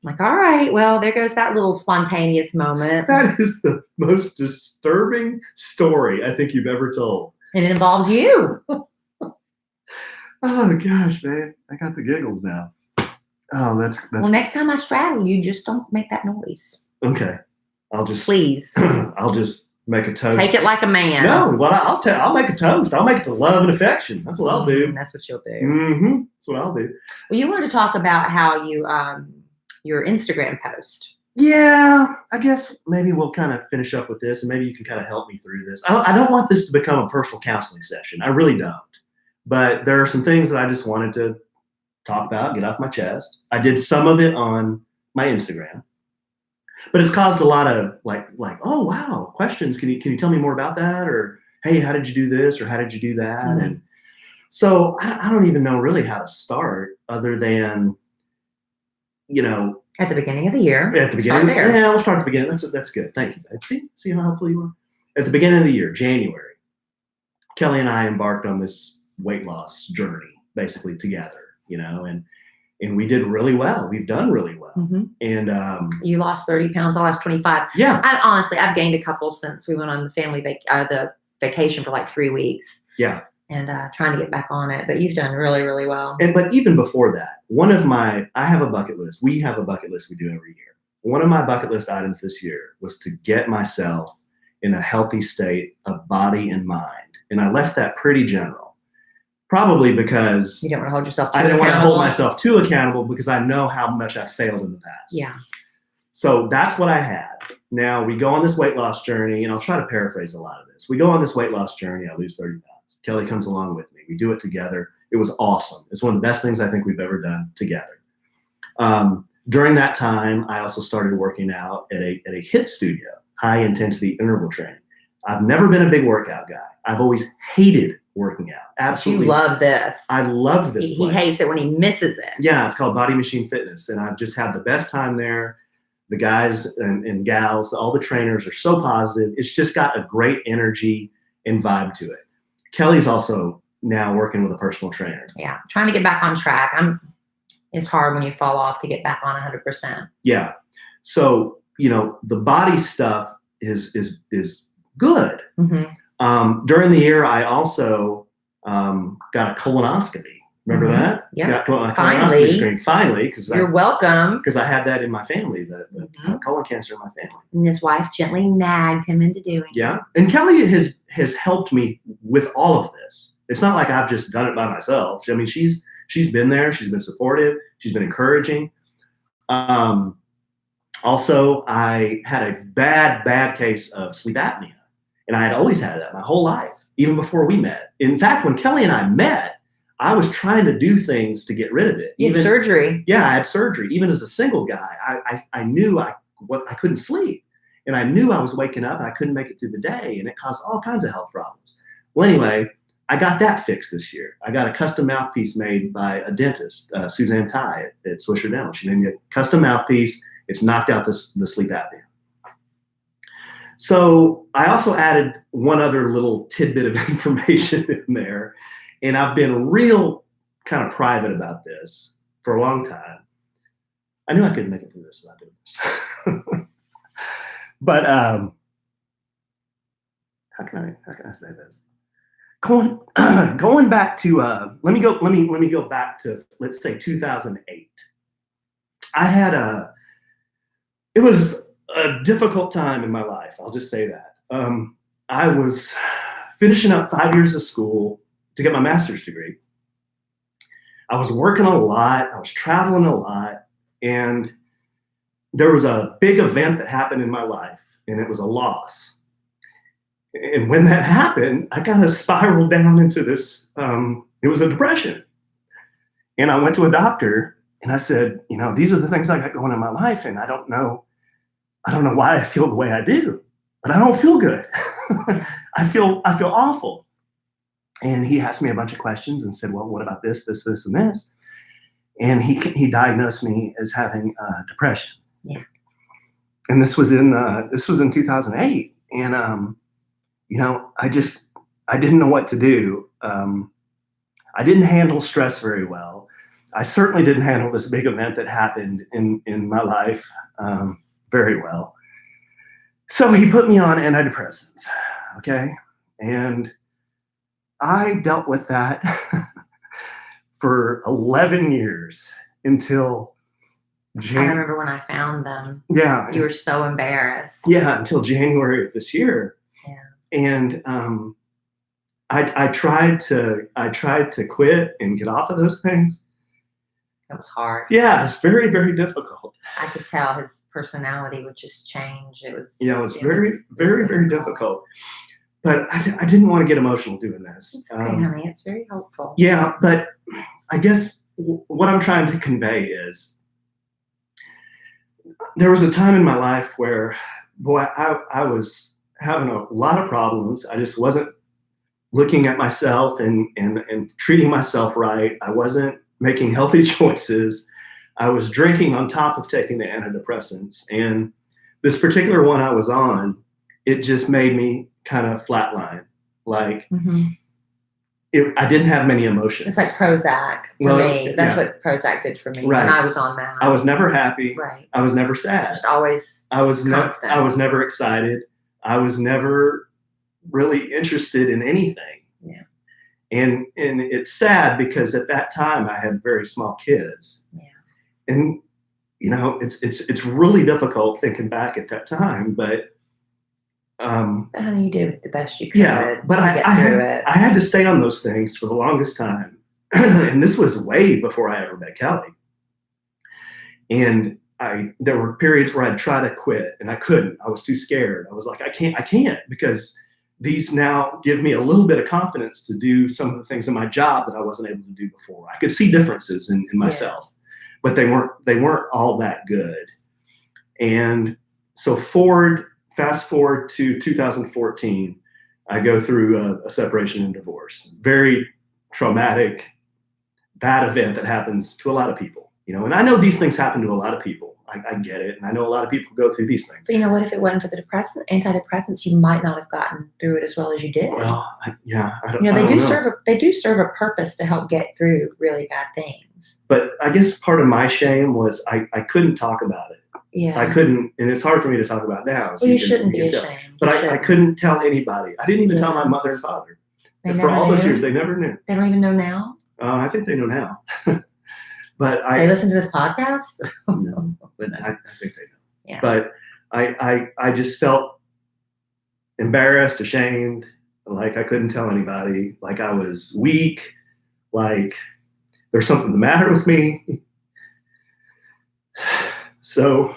like, all right, well, there goes that little spontaneous moment. That is the most disturbing story I think you've ever told. And it involves you. Oh, gosh, man. I got the giggles now. Oh, that's well, next time I straddle you, just don't make that noise. Okay. Please. I'll just make a toast. Take it like a man. No, well, I'll make a toast. I'll make it to love and affection. That's what I'll do. That's what you'll do. Mm-hmm. That's what I'll do. Well, you wanted to talk about how you your Instagram post. Yeah, I guess maybe we'll kind of finish up with this, and maybe you can kind of help me through this. I don't want this to become a personal counseling session. I really don't. But there are some things that I just wanted to talk about, get off my chest. I did some of it on my Instagram, but it's caused a lot of like, oh wow, questions. Can you tell me more about that? Or hey, how did you do this? Or how did you do that? Mm-hmm. And so I don't even know really how to start, other than, you know, at the beginning of the year. At the beginning, yeah, we'll start at the beginning. That's good. Thank you, babe. See how helpful you are. At the beginning of the year, January, Kelly and I embarked on this weight loss journey, basically together. You know, and we did really well. We've done really well. Mm-hmm. And you lost 30 pounds. I lost 25. Yeah. I've gained a couple since we went on the family the vacation for like 3 weeks. Yeah. And trying to get back on it, but you've done really, really well. But even before that, I have a bucket list. We have a bucket list we do every year. One of my bucket list items this year was to get myself in a healthy state of body and mind. And I left that pretty general, probably because you don't want to hold yourself too I didn't want to accountable. hold myself too accountable because I know how much I failed in the past. Yeah. So that's what I had. Now we go on this weight loss journey, and I'll try to paraphrase a lot of this. We go on this weight loss journey. I lose 30 pounds. Kelly comes along with me. We do it together. It was awesome. It's one of the best things I think we've ever done together. During that time, I also started working out at a HIIT studio, high intensity interval training. I've never been a big workout guy. I've always hated working out. Absolutely. You love this. I love this He place. hates it when he misses it. Yeah, it's called Body Machine Fitness, and I've just had the best time there. The guys and gals, all the trainers are so positive. It's just got a great energy and vibe to it. Kelly's also now working with a personal trainer. Yeah, trying to get back on track. It's hard when you fall off to get back on 100%. Yeah. So, you know, the body stuff is good. Mm-hmm. During the year, I also got a colonoscopy. Remember Mm-hmm. that? Yeah. Got my colonoscopy screen finally, because you're welcome. Because I had that in my family, the colon cancer in my family. And his wife gently nagged him into doing it. Yeah. And Kelly has helped me with all of this. It's not like I've just done it by myself. I mean, she's been there. She's been supportive. She's been encouraging. Also, I had a bad case of sleep apnea, and I had always had that my whole life, even before we met. In fact, when Kelly and I met, I was trying to do things to get rid of it. You had surgery. Yeah, I had surgery. Even as a single guy, I knew I couldn't sleep, and I knew I was waking up and I couldn't make it through the day, and it caused all kinds of health problems. Well, anyway, I got that fixed this year. I got a custom mouthpiece made by a dentist, Suzanne Ty at Swisher Dental. She made me a custom mouthpiece. It's knocked out the sleep apnea. So I also added one other little tidbit of information in there, and I've been real kind of private about this for a long time. I knew I couldn't make it through this without doing this. But how can I say this? Going back to let me go back to, let's say, 2008. It was a difficult time in my life. I'll just say that. I was finishing up 5 years of school to get my master's degree. I was working a lot. I was traveling a lot. And there was a big event that happened in my life, and it was a loss. And when that happened, I kind of spiraled down into this, it was a depression. And I went to a doctor and I said, these are the things I got going in my life. And I don't know why I feel the way I do, but I don't feel good. I feel awful. And he asked me a bunch of questions and said, well, what about this, this, this, and this? And he diagnosed me as having depression. Yeah. And this was in 2008. And, I didn't know what to do. I didn't handle stress very well. I certainly didn't handle this big event that happened in my life very well. So he put me on antidepressants, okay? And I dealt with that for 11 years until I remember when I found them. Yeah. You were so embarrassed. Yeah, until January of this year. Yeah. And I tried to quit and get off of those things. It was hard. Yeah, it's very, very difficult. I could tell his personality would just change. It was very difficult. But I didn't want to get emotional doing this. It's okay, honey. It's very helpful. Yeah, but I guess what I'm trying to convey is there was a time in my life where, boy, I was having a lot of problems. I just wasn't looking at myself and treating myself right. I wasn't making healthy choices. I was drinking on top of taking the antidepressants. And this particular one I was on, it just made me kind of flatline. Like, I didn't have many emotions. It's like Prozac for me. That's what Prozac did for me when I was on that. I was never happy. Right. I was never sad. Just always I was constant. I was never excited. I was never really interested in anything. Yeah. And it's sad because at that time I had very small kids. Yeah. And it's really difficult thinking back at that time, but honey, you did the best you could. Yeah, but I had to stay on those things for the longest time. And this was way before I ever met Kelly. And there were periods where I'd try to quit and I couldn't. I was too scared. I was like, I can't because these now give me a little bit of confidence to do some of the things in my job that I wasn't able to do before. I could see differences in myself, but they weren't all that good. And so fast forward to 2014, I go through a separation and divorce. Very traumatic, bad event that happens to a lot of people. And I know these things happen to a lot of people. I get it. And I know a lot of people go through these things. But what if it wasn't for the antidepressants, you might not have gotten through it as well as you did. Well, I don't they do serve a purpose to help get through really bad things. But I guess part of my shame was I couldn't talk about it. Yeah. I couldn't, and it's hard for me to talk about now. So you shouldn't be ashamed. But I couldn't tell anybody. I didn't even tell my mother and father. For all those years, they never knew. They don't even know now? I think they know now. But they listen to this podcast? No, but I think they know. Yeah. But I just felt embarrassed, ashamed, like I couldn't tell anybody, like I was weak, like there's something the matter with me. So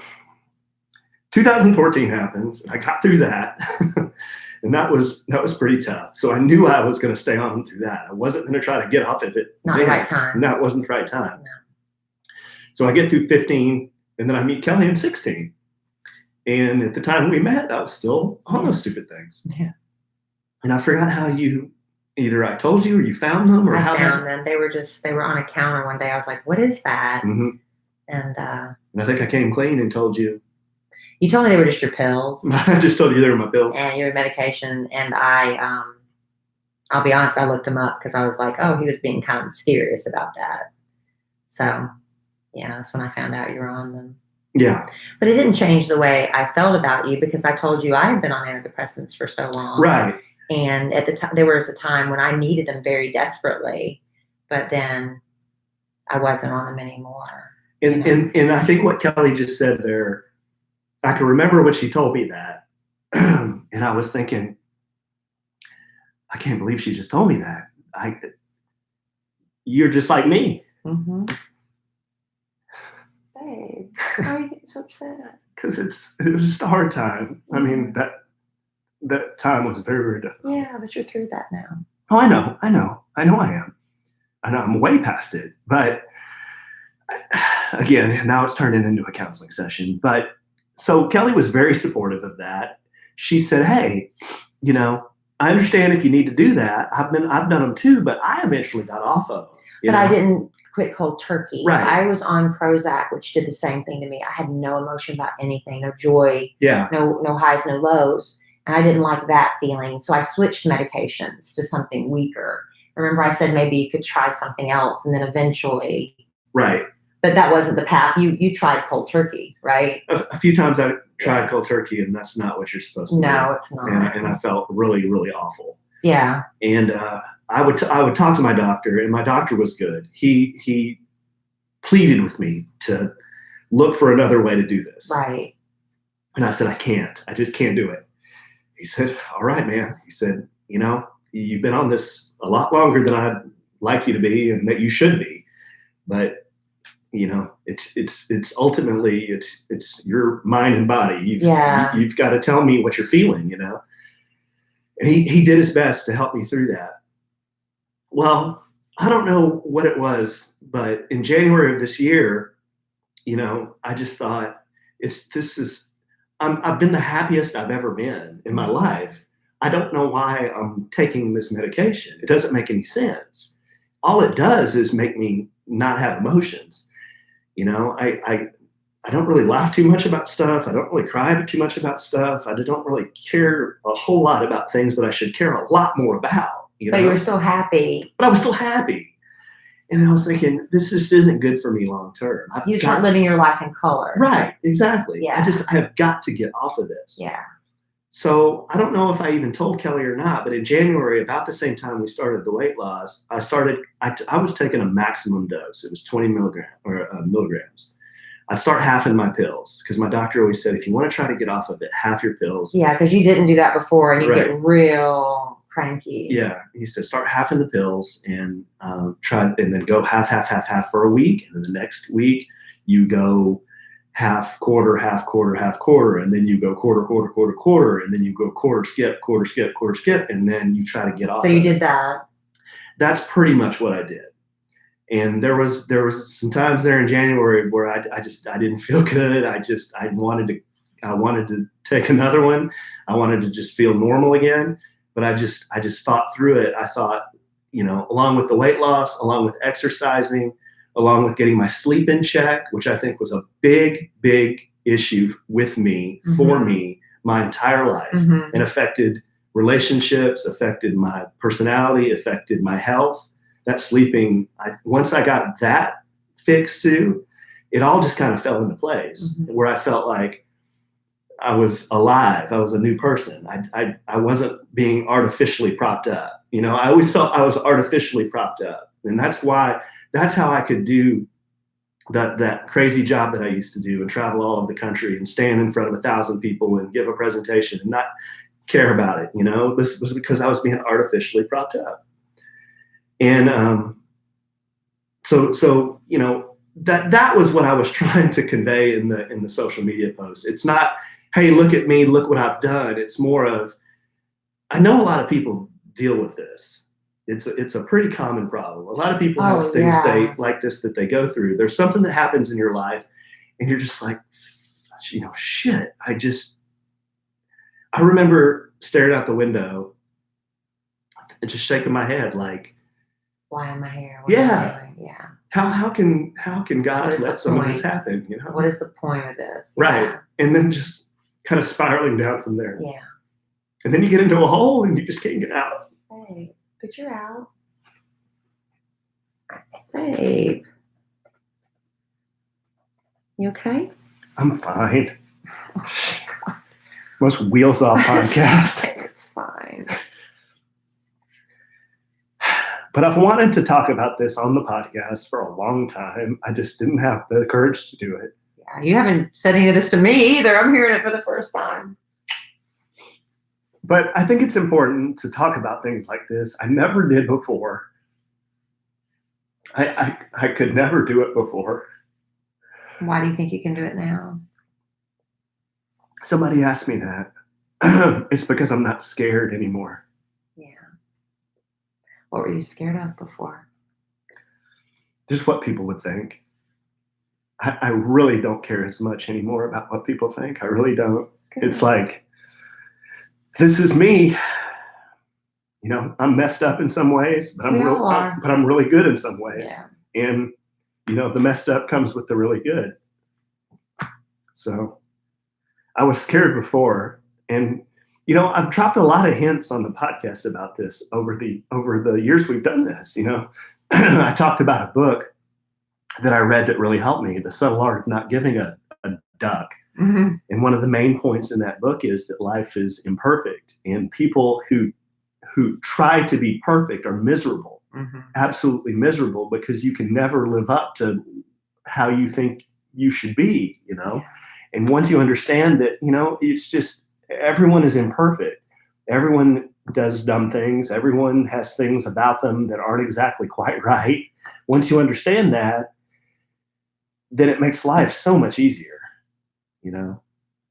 2014 happens. I got through that. And that was pretty tough. So I knew I was going to stay on through that. I wasn't going to try to get off of it. Not the right time. No, it wasn't the right time. No. So I get through 15, and then I meet Kelly in 16. And at the time we met, I was still on those stupid things. Yeah. And I forgot how either I told you or you found them, or I how found them. They were on a counter one day. I was like, "What is that?" Mm-hmm. And I think I came clean and told you. You told me they were just your pills. I just told you they were my pills. And your medication. And I'll be honest, I looked him up because I was like, oh, he was being kind of mysterious about that. So, yeah, that's when I found out you were on them. Yeah. But it didn't change the way I felt about you because I told you I had been on antidepressants for so long. Right. And at the time, there was a time when I needed them very desperately, but then I wasn't on them anymore. And I think what Kelly just said there, I can remember when she told me that, and I was thinking, I can't believe she just told me that. You're just like me. Mm-hmm. Babe, why are you getting so upset? Because it was just a hard time. I mean, that time was very, very difficult. Yeah, but you're through that now. Oh, I know I am. I know I'm way past it. But again, now it's turning into a counseling session. But so Kelly was very supportive of that. She said, hey, I understand if you need to do that. I've done them too, but I eventually got off of them. But I didn't quit cold turkey. Right. I was on Prozac, which did the same thing to me. I had no emotion about anything, no joy, Yeah. no highs, no lows. And I didn't like that feeling. So I switched medications to something weaker. Remember I said maybe you could try something else, and then eventually. Right. But that wasn't the path. You tried cold turkey, right? A few times I tried cold turkey, and that's not what you're supposed to do. No, it's not. And I felt really, really awful. Yeah. And I would talk to my doctor, and my doctor was good. He pleaded with me to look for another way to do this. Right. And I said, I just can't do it. He said, all right, man. He said, you've been on this a lot longer than I'd like you to be and that you should be. But, it's ultimately, it's your mind and body. You've got to tell me what you're feeling, And he did his best to help me through that. Well, I don't know what it was, but in January of this year, I just thought I've been the happiest I've ever been in my life. I don't know why I'm taking this medication. It doesn't make any sense. All it does is make me not have emotions. I don't really laugh too much about stuff. I don't really cry too much about stuff. I don't really care a whole lot about things that I should care a lot more about. But you were still happy. But I was still happy. And I was thinking, this just isn't good for me long term. You start living your life in color. Right, exactly. Yeah. I have got to get off of this. Yeah. So I don't know if I even told Kelly or not, but in January, about the same time we started the weight loss, I was taking a maximum dose. It was 20 milligrams. I'd start halving my pills because my doctor always said, if you want to try to get off of it, half your pills. Yeah, because you didn't do that before and you Right. get real cranky. Yeah, he said, start halving the pills and and then go half for a week. And then the next week you go half, quarter, and then you go quarter, and then you go quarter, skip, and then you try to get off. So you did that. That's pretty much what I did. And there was some times there in January where I didn't feel good. I wanted to take another one. I wanted to just feel normal again. But I just fought through it. I thought, along with the weight loss, along with exercising, along with getting my sleep in check, which I think was a big, big issue with me, for me, my entire life, and affected relationships, affected my personality, affected my health. That sleeping, once I got that fixed too, it all just kind of fell into place where I felt like I was alive. I was a new person. I wasn't being artificially propped up. I always felt I was artificially propped up. And that's how I could do that crazy job that I used to do and travel all over the country and stand in front of 1,000 people and give a presentation and not care about it. This was because I was being artificially propped up. And so that was what I was trying to convey in the social media post. It's not, hey, look at me, look what I've done. It's more of, I know a lot of people deal with this. It's a pretty common problem. A lot of people have things like this that they go through. There's something that happens in your life and you're just like, shit. I remember staring out the window and just shaking my head like, why am I here? What am I doing? Yeah. How can God let some of this happen? What is the point of this? Right. Yeah. And then just kind of spiraling down from there. Yeah. And then you get into a hole and you just can't get out. Hey, but you're out. Babe. You okay? I'm fine. Oh my God. Most wheels off podcast. It's fine. But I've wanted to talk about this on the podcast for a long time. I just didn't have the courage to do it. Yeah, you haven't said any of this to me either. I'm hearing it for the first time. But I think it's important to talk about things like this. I never did before. I could never do it before. Why do you think you can do it now? Somebody asked me that. It's because I'm not scared anymore. Yeah. What were you scared of before? Just what people would think. I really don't care as much anymore about what people think. I really don't. Good. It's like, this is me. You know, I'm messed up in some ways, but We all are. but I'm really good in some ways. Yeah. And you know, the messed up comes with the really good. So I was scared before, and you know, I've dropped a lot of hints on the podcast about this over the years we've done this. You know, I talked about a book that I read that really helped me, The Subtle Art of Not Giving a Duck. Mm-hmm. And one of the main points in that book is that life is imperfect, and people who try to be perfect are miserable, absolutely miserable, because you can never live up to how you think you should be, you know? Yeah. And once you understand that, you know, it's just, everyone is imperfect. Everyone does dumb things. Everyone has things about them that aren't exactly quite right. Once you understand that, then it makes life so much easier, you know?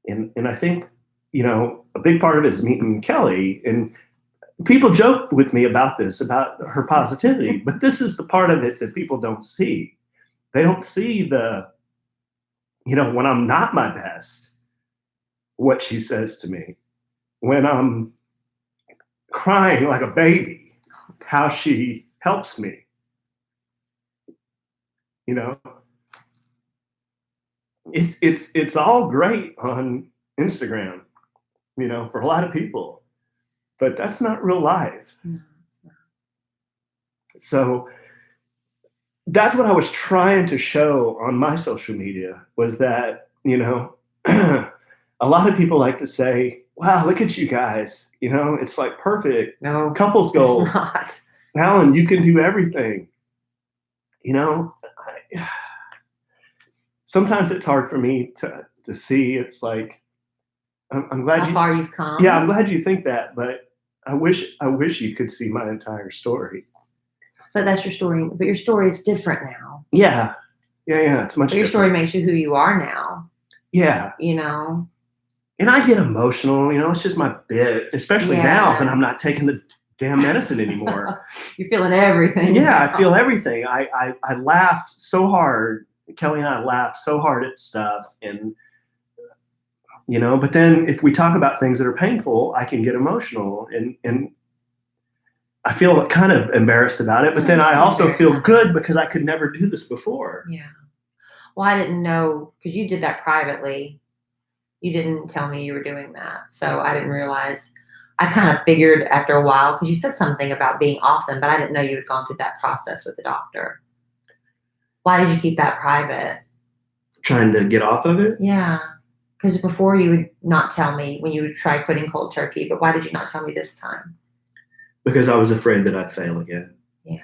And I think, you know, a big part of it is meeting Kelly, and people joke with me about this, about her positivity, but this is the part of it that people don't see. They don't see the, you know, when I'm not my best, what she says to me. When I'm crying like a baby, how she helps me. You know, it's all great on Instagram, you know, for a lot of people, but that's not real life. No, it's not. So that's what I was trying to show on my social media, was that, you know, a lot of people like to say, wow, look at you guys, you know, it's like perfect. No, Couples goals. it's not. Alan, you can do everything. You know, sometimes it's hard for me to see. It's like, I'm glad How far you've come. Yeah, I'm glad you think that, but I wish you could see my entire story. But that's your story. But your story is different now. Yeah. It's much. But your story makes you who you are now. Yeah. You know. And I get emotional. You know, it's just my bit, especially now that I'm not taking the damn medicine anymore. You're feeling everything. Yeah, now. I feel everything. I laugh so hard. Kelly and I laugh so hard at stuff, and you know, but then if we talk about things that are painful, I can get emotional, and I feel kind of embarrassed about it, but then I also feel good because I could never do this before. Yeah. Well, I didn't know, because you did that privately. You didn't tell me you were doing that. So I didn't realize. I kind of figured after a while, because you said something about being off them, but I didn't know you had gone through that process with the doctor. Why did you keep that private? Trying to get off of it? Yeah. Because before you would not tell me when you would try quitting cold turkey, but why did you not tell me this time? Because I was afraid that I'd fail again. Yeah.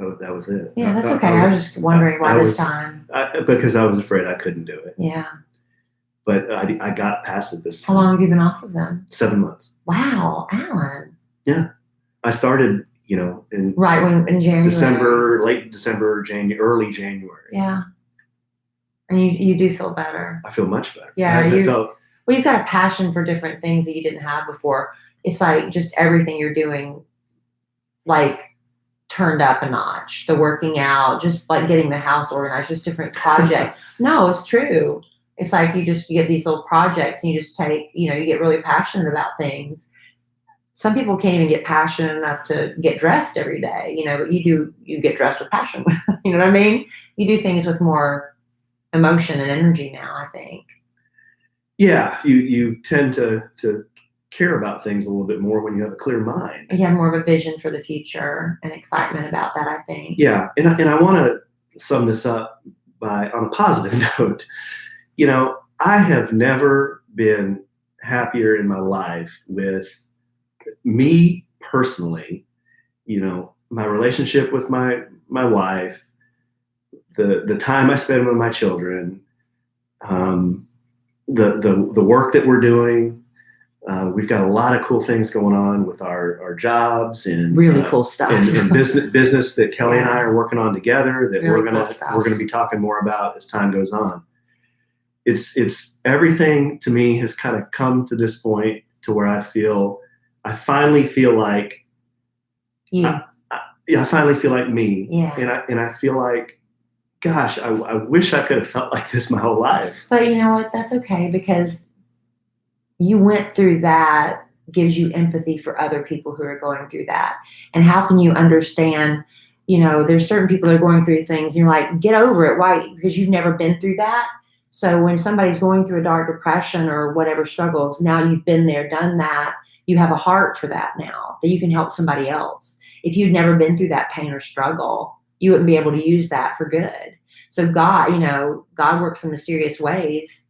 Oh, that was it. Yeah, that's okay. I was just wondering why this time. Because I was afraid I couldn't do it. Yeah. But I got past it this time. How long have you been off of them? 7 months. Wow, Alan. Yeah. I started, you know, in January. late December, early January. Yeah. And you do feel better. I feel much better. Yeah. Well, you've got a passion for different things that you didn't have before. It's like just everything you're doing, like, turned up a notch. The working out, just like getting the house organized, just different projects. No, it's true. It's like you get these little projects and you just take, you know, you get really passionate about things. Some people can't even get passionate enough to get dressed every day, you know, but you get dressed with passion. You know what I mean? You do things with more emotion and energy now, I think. Yeah, you tend to care about things a little bit more when you have a clear mind. You have more of a vision for the future and excitement about that, I think. Yeah, and I want to sum this up on a positive note. You know, I have never been happier in my life with me personally, you know, my relationship with my wife, the time I spend with my children, the work that we're doing. We've got a lot of cool things going on with our jobs and really cool stuff and business that Kelly and I are working on together that really we're gonna be talking more about as time goes on. It's everything to me has kind of come to this point to where I finally feel like I finally feel like me. Yeah. And I feel like, gosh, I wish I could have felt like this my whole life. But you know what? That's okay, because you went through that gives you empathy for other people who are going through that. And how can you understand, there's certain people that are going through things and you're like, get over it. Why? Because you've never been through that. So when somebody's going through a dark depression or whatever struggles, now you've been there, done that. You have a heart for that now, that you can help somebody else. If you'd never been through that pain or struggle, you wouldn't be able to use that for good. So God works in mysterious ways.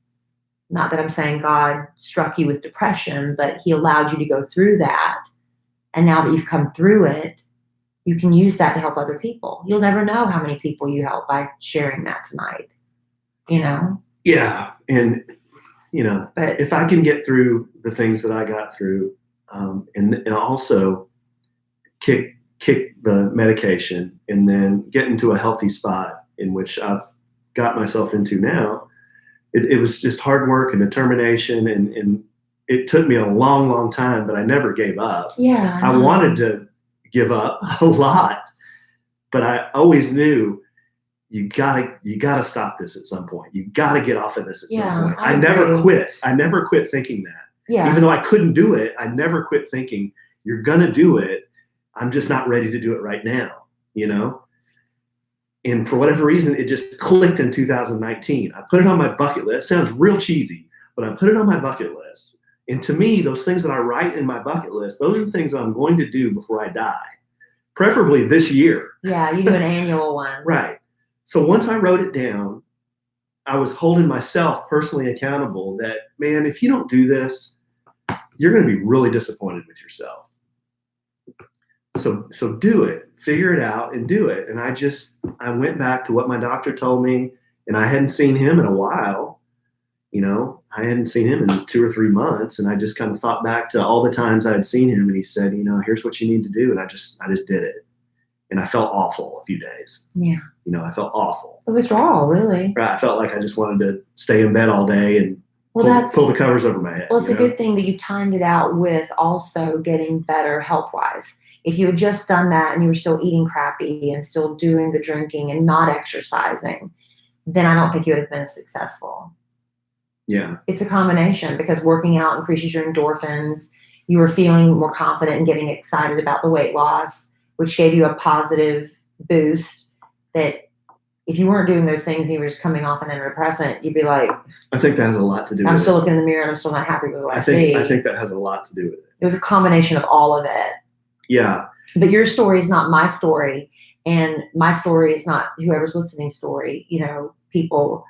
Not that I'm saying God struck you with depression, but he allowed you to go through that. And now that you've come through it, you can use that to help other people. You'll never know how many people you help by sharing that tonight, Yeah. And, But if I can get through the things that I got through, and also kick the medication and then get into a healthy spot in which I've got myself into now, it was just hard work and determination, and it took me a long, long time, but I never gave up. yeah, I wanted to give up a lot, but I always knew you gotta stop this at some point. You gotta get off of this at some point. I never quit. I never quit thinking that. Yeah. Even though I couldn't do it, I never quit thinking you're gonna do it. I'm just not ready to do it right now, And for whatever reason, it just clicked in 2019. I put it on my bucket list. It sounds real cheesy, but I put it on my bucket list. And to me, those things that I write in my bucket list, those are things that I'm going to do before I die, preferably this year. Yeah, you do an annual one. Right. So once I wrote it down, I was holding myself personally accountable that, man, if you don't do this, you're going to be really disappointed with yourself. So do it, figure it out and do it. And I went back to what my doctor told me, and I hadn't seen him in a while. I hadn't seen him in 2 or 3 months. And I just kind of thought back to all the times I had seen him, and he said, here's what you need to do. And I just did it. And I felt awful a few days. Yeah. I felt awful. The withdrawal, really. Right. I felt like I just wanted to stay in bed all day and pull the covers over my head. Well, it's a good thing that you timed it out with also getting better health-wise. If you had just done that and you were still eating crappy and still doing the drinking and not exercising, then I don't think you would have been as successful. Yeah. It's a combination, because working out increases your endorphins. You were feeling more confident and getting excited about the weight loss, which gave you a positive boost that if you weren't doing those things and you were just coming off an antidepressant, you'd be like, I think that has a lot to do with it. I'm still looking in the mirror and I'm still not happy with what I see. I think that has a lot to do with it. It was a combination of all of it. Yeah. But your story is not my story, and my story is not whoever's listening story. People,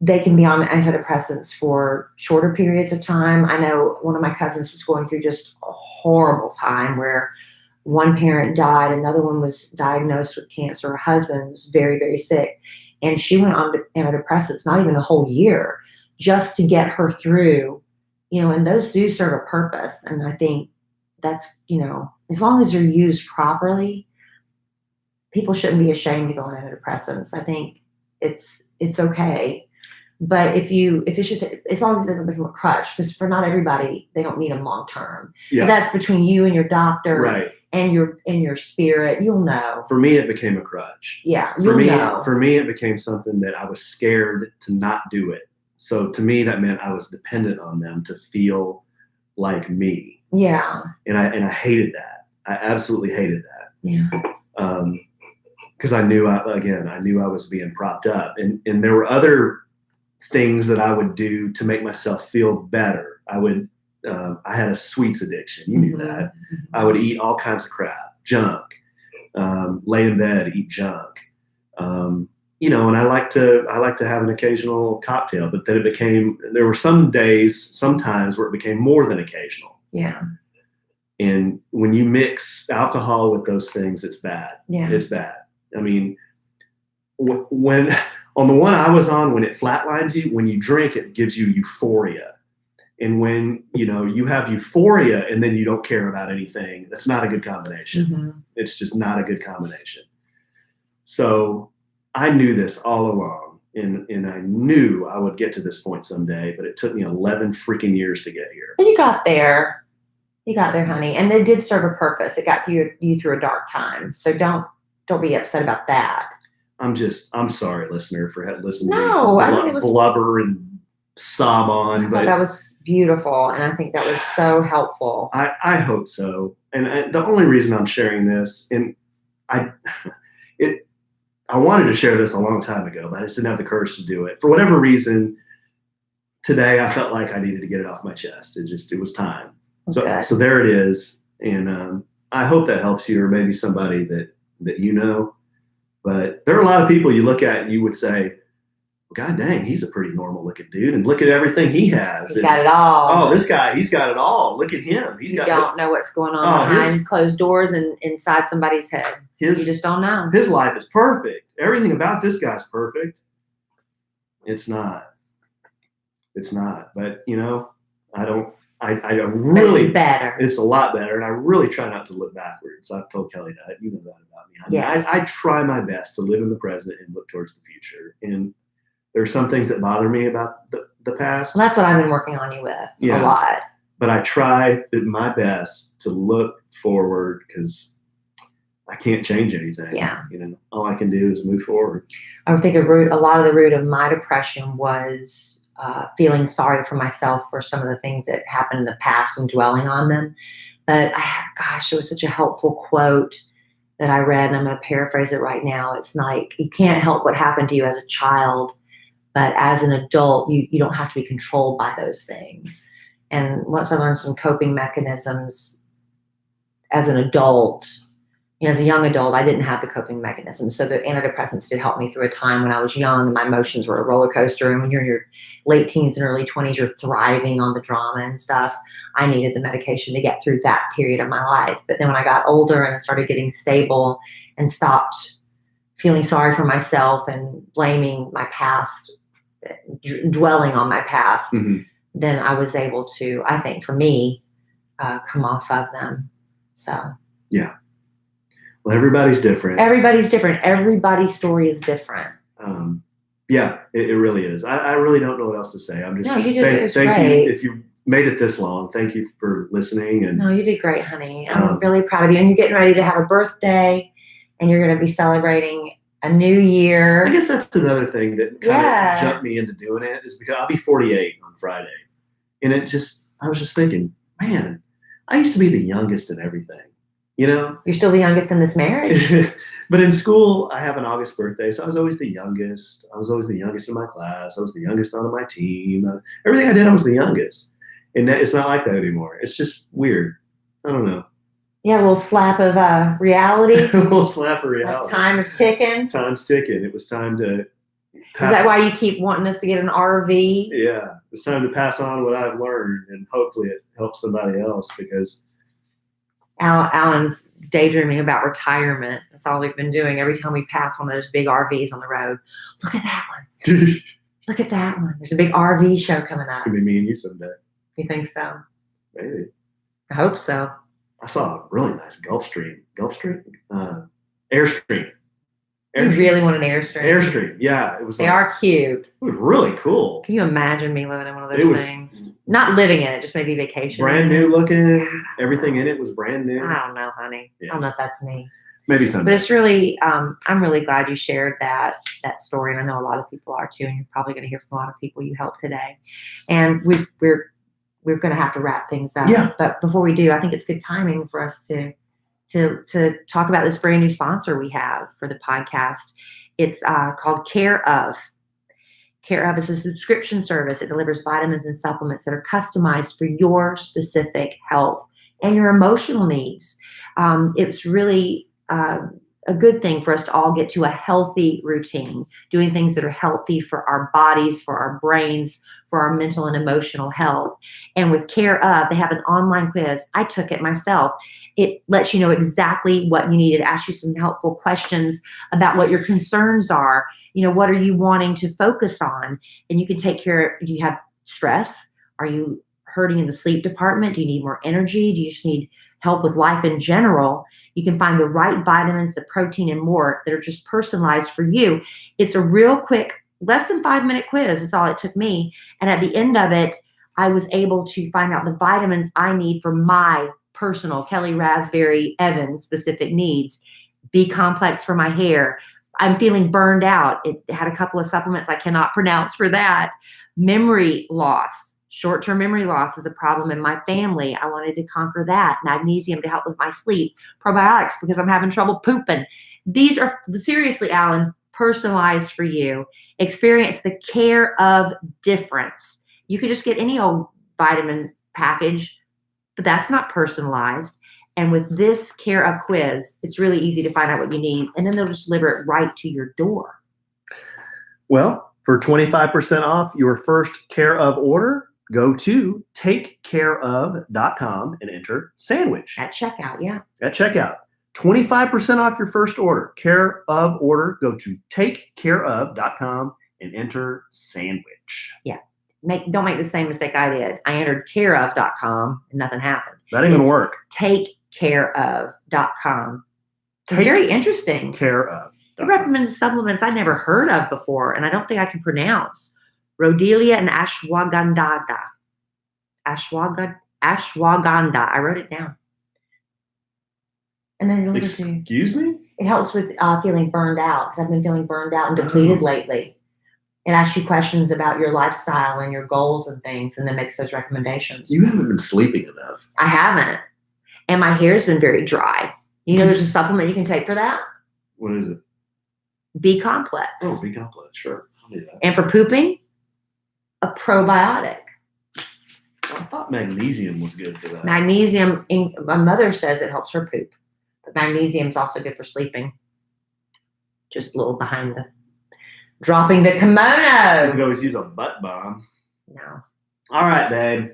they can be on antidepressants for shorter periods of time. I know one of my cousins was going through just a horrible time where one parent died, another one was diagnosed with cancer, her husband was very, very sick, and she went on antidepressants not even a whole year just to get her through, and those do serve a purpose. And I think that's, as long as they're used properly, people shouldn't be ashamed to go on antidepressants. I think it's okay. But if it's just, as long as it doesn't become a crutch, because for not everybody, they don't need them long term. Yeah. But that's between you and your doctor. Right. And your spirit, you'll know. For me, it became a crutch. Yeah, you'll know. For me, it became something that I was scared to not do it. So to me, that meant I was dependent on them to feel like me. Yeah. And I hated that. I absolutely hated that. Yeah. Because I knew I was being propped up, and there were other things that I would do to make myself feel better. I had a sweets addiction. You knew that. I would eat all kinds of crap, junk, lay in bed, eat junk. And I like to have an occasional cocktail, but then there were sometimes where it became more than occasional. Yeah. And when you mix alcohol with those things, it's bad. Yeah. It's bad. I mean, when On the one I was on, when it flatlines you, when you drink, it gives you euphoria. And when, you have euphoria and then you don't care about anything, that's not a good combination. Mm-hmm. It's just not a good combination. So I knew this all along, and I knew I would get to this point someday, but it took me 11 freaking years to get here. And you got there. You got there, honey. And it did serve a purpose. It got you through a dark time. So don't be upset about that. I'm sorry, listener, for listening No, to I think it was blubber and sob on. I thought that was beautiful, and I think that was so helpful. I hope so. And the only reason I'm sharing this, and I wanted to share this a long time ago, but I just didn't have the courage to do it. For whatever reason, today I felt like I needed to get it off my chest. It was time. So there it is. And I hope that helps you, or maybe somebody that you know. But there are a lot of people you look at and you would say, well, God dang, he's a pretty normal looking dude. And look at everything he has. He's got it all. Oh, this guy, he's got it all. Look at him. You don't know what's going on behind closed doors and inside somebody's head. You just don't know. His life is perfect. Everything about this guy's perfect. It's not. But, I really, it's better. It's a lot better. And I really try not to look backwards. I've told Kelly that. You know that about me. Yes. I try my best to live in the present and look towards the future. And there are some things that bother me about the past. Well, that's what I've been working on you with a lot. But I try my best to look forward, because I can't change anything. Yeah. All I can do is move forward. I think a lot of the root of my depression was feeling sorry for myself for some of the things that happened in the past and dwelling on them. But it was such a helpful quote that I read, and I'm going to paraphrase it right now. It's like, you can't help what happened to you as a child, but as an adult, you don't have to be controlled by those things. And once I learned some coping mechanisms as an adult, as a young adult, I didn't have the coping mechanisms. So the antidepressants did help me through a time when I was young and my emotions were a roller coaster. And when you're in your late teens and early 20s, you're thriving on the drama and stuff. I needed the medication to get through that period of my life. But then when I got older and I started getting stable and stopped feeling sorry for myself and blaming my past, dwelling on my past, then I was able to, I think for me, come off of them. So. Yeah. Well, everybody's different. Everybody's story is different. It really is. I really don't know what else to say. I'm just you did thank you if you made it this long. Thank you for listening. And no, you did great, honey. I'm really proud of you. And you're getting ready to have a birthday, and you're going to be celebrating a new year. I guess that's another thing that kind of jumped me into doing it, is because I'll be 48 on Friday, and I was just thinking, man, I used to be the youngest in everything. You're still the youngest in this marriage. But in school, I have an August birthday, so I was always the youngest. I was always the youngest in my class. I was the youngest on my team. Everything I did, I was the youngest. And it's not like that anymore. It's just weird. I don't know. Yeah, a little slap of reality. A little slap of reality. Time is ticking. Time's ticking. It was time to pass. Is that why you keep wanting us to get an RV? Yeah, it's time to pass on what I've learned, and hopefully it helps somebody else, because Alan's daydreaming about retirement. That's all we've been doing. Every time we pass one of those big RVs on the road, look at that one. Look at that one. There's a big RV show coming up. It's going to be me and you someday. You think so? Maybe. I hope so. I saw a really nice Airstream. You really want an Airstream? Airstream, yeah. They are cute. It was really cool. Can you imagine me living in one of those things? Not living in it, just maybe vacation. Brand new looking. Everything in it was brand new. I don't know, honey. Yeah. I don't know if that's me. Maybe someday. But it's really, I'm really glad you shared that story, and I know a lot of people are too, and you're probably going to hear from a lot of people you helped today. And we're going to have to wrap things up. Yeah. But before we do, I think it's good timing for us to talk about this brand new sponsor we have for the podcast. It's called Care Of. Care Of is a subscription service. It delivers vitamins and supplements that are customized for your specific health and your emotional needs. It's really a a good thing for us to all get to a healthy routine, doing things that are healthy for our bodies, for our brains, for our mental and emotional health. And with Care Of, they have an online quiz. I took it myself. It lets you know exactly what you need. It asks you some helpful questions about what your concerns are. You know, what are you wanting to focus on? And you can take care of, do you have stress? Are you hurting in the sleep department? Do you need more energy? Do you just need help with life in general? You can find the right vitamins, the protein, and more that are just personalized for you. It's a real quick, less than 5-minute quiz is all it took me. And at the end of it, I was able to find out the vitamins I need for my personal Kelly Raspberry Evans specific needs. B complex for my hair. I'm feeling burned out. It had a couple of supplements I cannot pronounce for that. Memory loss. Short-term memory loss is a problem in my family. I wanted to conquer that. Magnesium to help with my sleep. Probiotics because I'm having trouble pooping. These are, seriously, Alan, personalized for you. Experience the Care Of difference. You could just get any old vitamin package, but that's not personalized. And with this Care Of quiz, it's really easy to find out what you need, and then they'll just deliver it right to your door. Well, for 25% off your first Care Of order, go to takecareof.com and enter sandwich. At checkout, yeah. At checkout. 25% off your first order. Care Of order, go to takecareof.com and enter sandwich. Yeah. Don't make the same mistake I did. I entered careof.com and nothing happened. That didn't even work. Takecareof.com. Very interesting. Care Of. They recommended supplements I never heard of before, and I don't think I can pronounce. Rhodelia and ashwagandha. Ashwagandha. I wrote it down. And then Excuse me? It helps with feeling burned out, because I've been feeling burned out and depleted lately. It asks you questions about your lifestyle and your goals and things, and then makes those recommendations. You haven't been sleeping enough. I haven't. And my hair's been very dry. You know, there's a supplement you can take for that. What is it? B complex. Oh, B complex. Sure. I'll do that. And for pooping, a probiotic. I thought magnesium was good for that. Magnesium, my mother says it helps her poop. But magnesium is also good for sleeping. Just a little behind the, dropping the You kimono. could always use a butt bomb. No. All right, babe.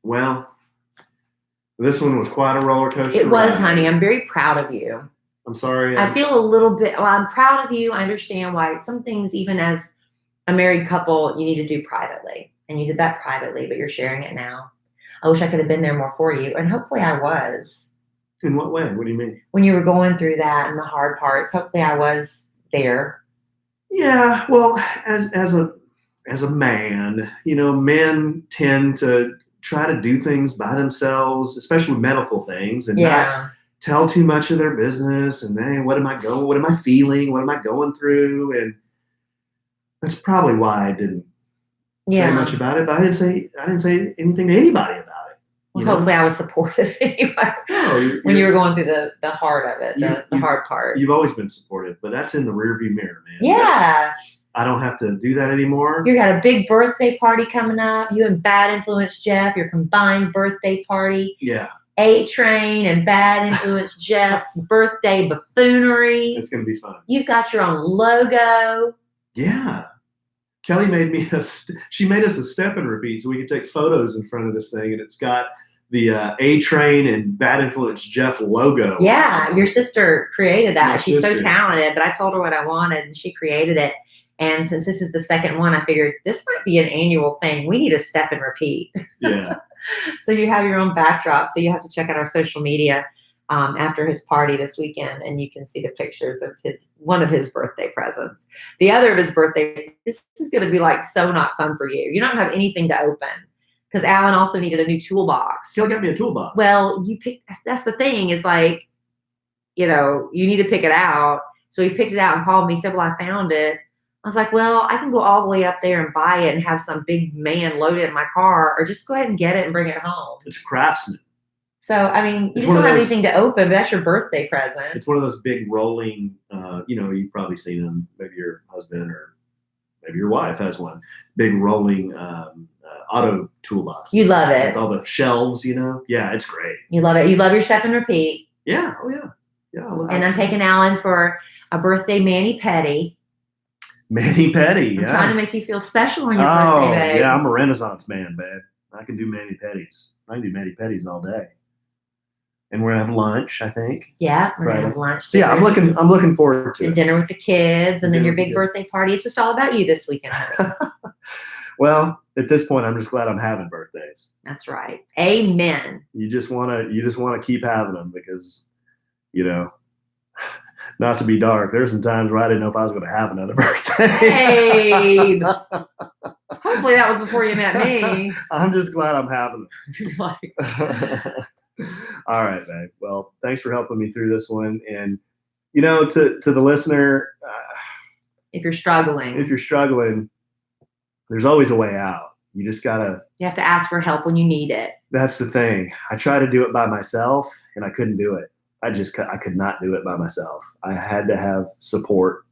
Well, this one was quite a roller coaster. It was, ride. honey. I'm very proud of you. I'm sorry. I feel a little bit, well, I'm proud of you. I understand why some things, even as a married couple, you need to do privately. And you did that privately, but you're sharing it now. I wish I could have been there more for you. And hopefully I was. In what way? What do you mean? When you were going through that and the hard parts, hopefully I was there. Yeah, well, as a man, you know, men tend to try to do things by themselves, especially medical things, and not tell too much of their business. And hey, what am I feeling? What am I going through? And that's probably why I didn't say much about it. But I didn't say anything to anybody about it. Well, hopefully I was supportive anyway. No, when you were going through the heart of it, the hard part. You've always been supportive, but that's in the rearview mirror, man. Yeah. I don't have to do that anymore. You got a big birthday party coming up. You and Bad Influence Jeff, your combined birthday party. Yeah. A-Train and Bad Influence Jeff's birthday buffoonery. It's going to be fun. You've got your own logo. Yeah. Kelly made me she made us a step and repeat so we could take photos in front of this thing, and it's got the A-Train and Bad Influence Jeff logo. Yeah, your sister created that. She's so sister. talented, but I told her what I wanted, and she created it. And since this is the second one, I figured this might be an annual thing. We need a step and repeat. Yeah. So you have your own backdrop. So you have to check out our social media after his party this weekend, and you can see the pictures of one of his birthday presents. The other of his birthday, this is going to be like so not fun for you. You don't have anything to open because Alan also needed a new toolbox. Kelly got me a toolbox. Well, that's the thing is like, you know, you need to pick it out. So he picked it out and called me, said, well, I found it. I was like, well, I can go all the way up there and buy it and have some big man load it in my car, or just go ahead and get it and bring it home. It's a Craftsman. So, I mean, you just don't have anything to open, but that's your birthday present. It's one of those big rolling, you know, you've probably seen them. Maybe your husband or maybe your wife has one. Big rolling auto toolbox. You love it. With all the shelves, you know. Yeah, it's great. You love it. You love your step and repeat. Yeah. Oh, yeah. Yeah, I love And I'm taking Alan for a birthday mani-pedi. Mani-pedi, I'm yeah. trying to make you feel special on your birthday, babe. Yeah, I'm a Renaissance man, babe. I can do mani-pedis. I can do mani-pedis all day. And we're gonna have lunch, I think. Yeah, we're gonna have lunch. So yeah, I'm looking forward to it. Dinner with the kids, and then your big birthday party. It's just all about you this weekend, honey. Well, at this point, I'm just glad I'm having birthdays. That's right. Amen. You just wanna keep having them because, not to be dark, there's some times where I didn't know if I was gonna have another birthday. Hey. Hopefully that was before you met me. I'm just glad I'm having them. All right, babe. Well, thanks for helping me through this one. And, to the listener, if you're struggling, there's always a way out. You just you have to ask for help when you need it. That's the thing. I tried to do it by myself and I couldn't do it. I could not do it by myself. I had to have support.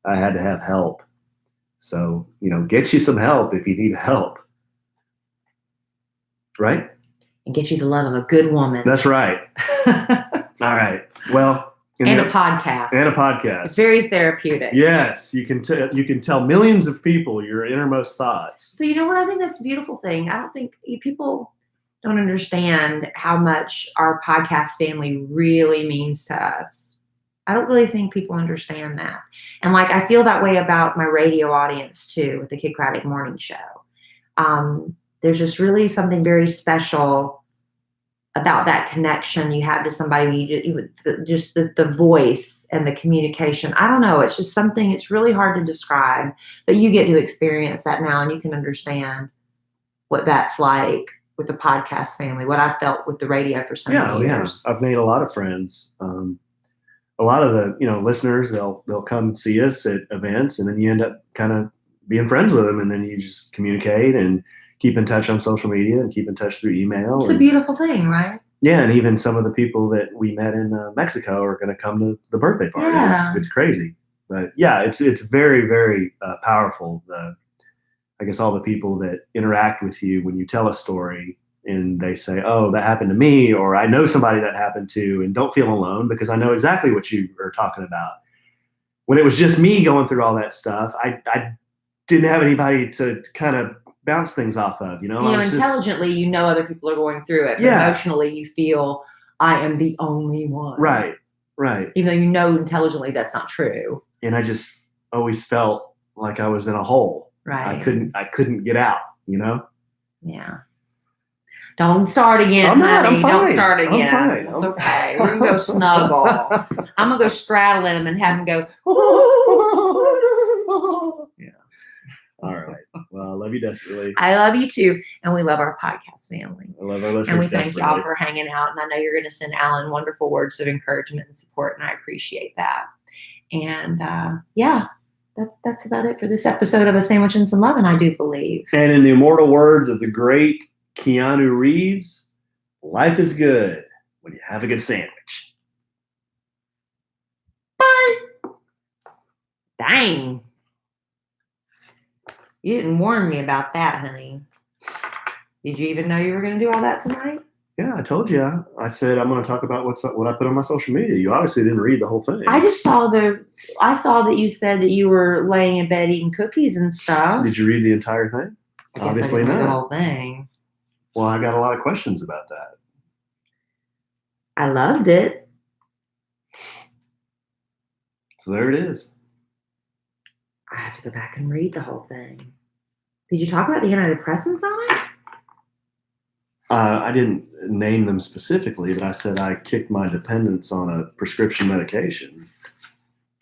I had to have help. So, get you some help if you need help. Right? And get you the love of a good woman. That's right. All right. Well, and a podcast. It's very therapeutic. Yes, you can tell millions of people your innermost thoughts. So you know what? I think that's a beautiful thing. I don't think people don't understand how much our podcast family really means to us. I don't really think people understand that. And I feel that way about my radio audience too, with the Kid Craddock Morning Show. There's just really something very special about that connection you have to somebody. Just the voice and the communication. I don't know. It's just something. It's really hard to describe, but you get to experience that now, and you can understand what that's like with the podcast family. What I felt with the radio for so many years. Yeah. I've made a lot of friends. A lot of the listeners, they'll come see us at events, and then you end up kind of being friends with them, and then you just communicate and keep in touch on social media and keep in touch through email. It's a beautiful thing, right? Yeah, and even some of the people that we met in Mexico are going to come to the birthday party. Yeah. It's crazy, but yeah, it's very, very powerful. I guess all the people that interact with you when you tell a story and they say, "Oh, that happened to me," or "I know somebody that happened to," and don't feel alone because I know exactly what you are talking about. When it was just me going through all that stuff, I didn't have anybody to kind of bounce things off of, intelligently, other people are going through it, but emotionally you feel I am the only one. Right. Even though intelligently that's not true. And I just always felt like I was in a hole. Right. I couldn't get out, Yeah. Don't start again, I'm not, honey. I'm fine. Don't start again. I'm fine. It's okay. We're going to go snuggle. I'm going to go straddle him and have him go. Yeah. All right. Well, I love you desperately. I love you too. And we love our podcast family. I love our listeners. And we thank y'all for hanging out. And I know you're going to send Alan wonderful words of encouragement and support. And I appreciate that. And that's about it for this episode of A Sandwich and Some Lovin', I do believe. And in the immortal words of the great Keanu Reeves, life is good when you have a good sandwich. Bye. Dang. You didn't warn me about that, honey. Did you even know you were going to do all that tonight? Yeah, I told you. I said I'm going to talk about what I put on my social media. You obviously didn't read the whole thing. I just saw that you said that you were laying in bed eating cookies and stuff. Did you read the entire thing? Obviously not. The whole thing. Well, I got a lot of questions about that. I loved it. So there it is. I have to go back and read the whole thing. Did you talk about the antidepressants on it? I didn't name them specifically, but I said I kicked my dependence on a prescription medication.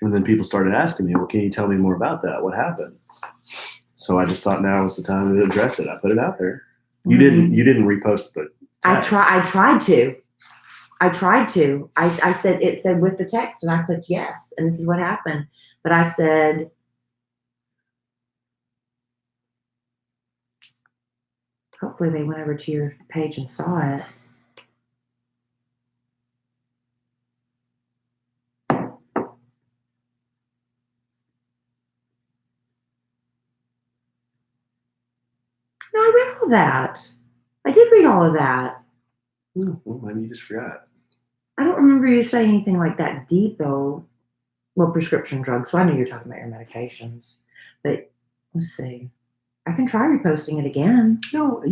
And then people started asking me, well, can you tell me more about that? What happened? So I just thought now was the time to address it. I put it out there. You didn't repost the text. I tried to. I said, it said with the text and I clicked yes. And this is what happened. But I said, hopefully they went over to your page and saw it. No, I read all that. I did read all of that. Oh, well, maybe you just forgot. I don't remember you saying anything like that deep though. Well, prescription drugs. So I knew you were talking about your medications. But let's see. I can try reposting it again. No, I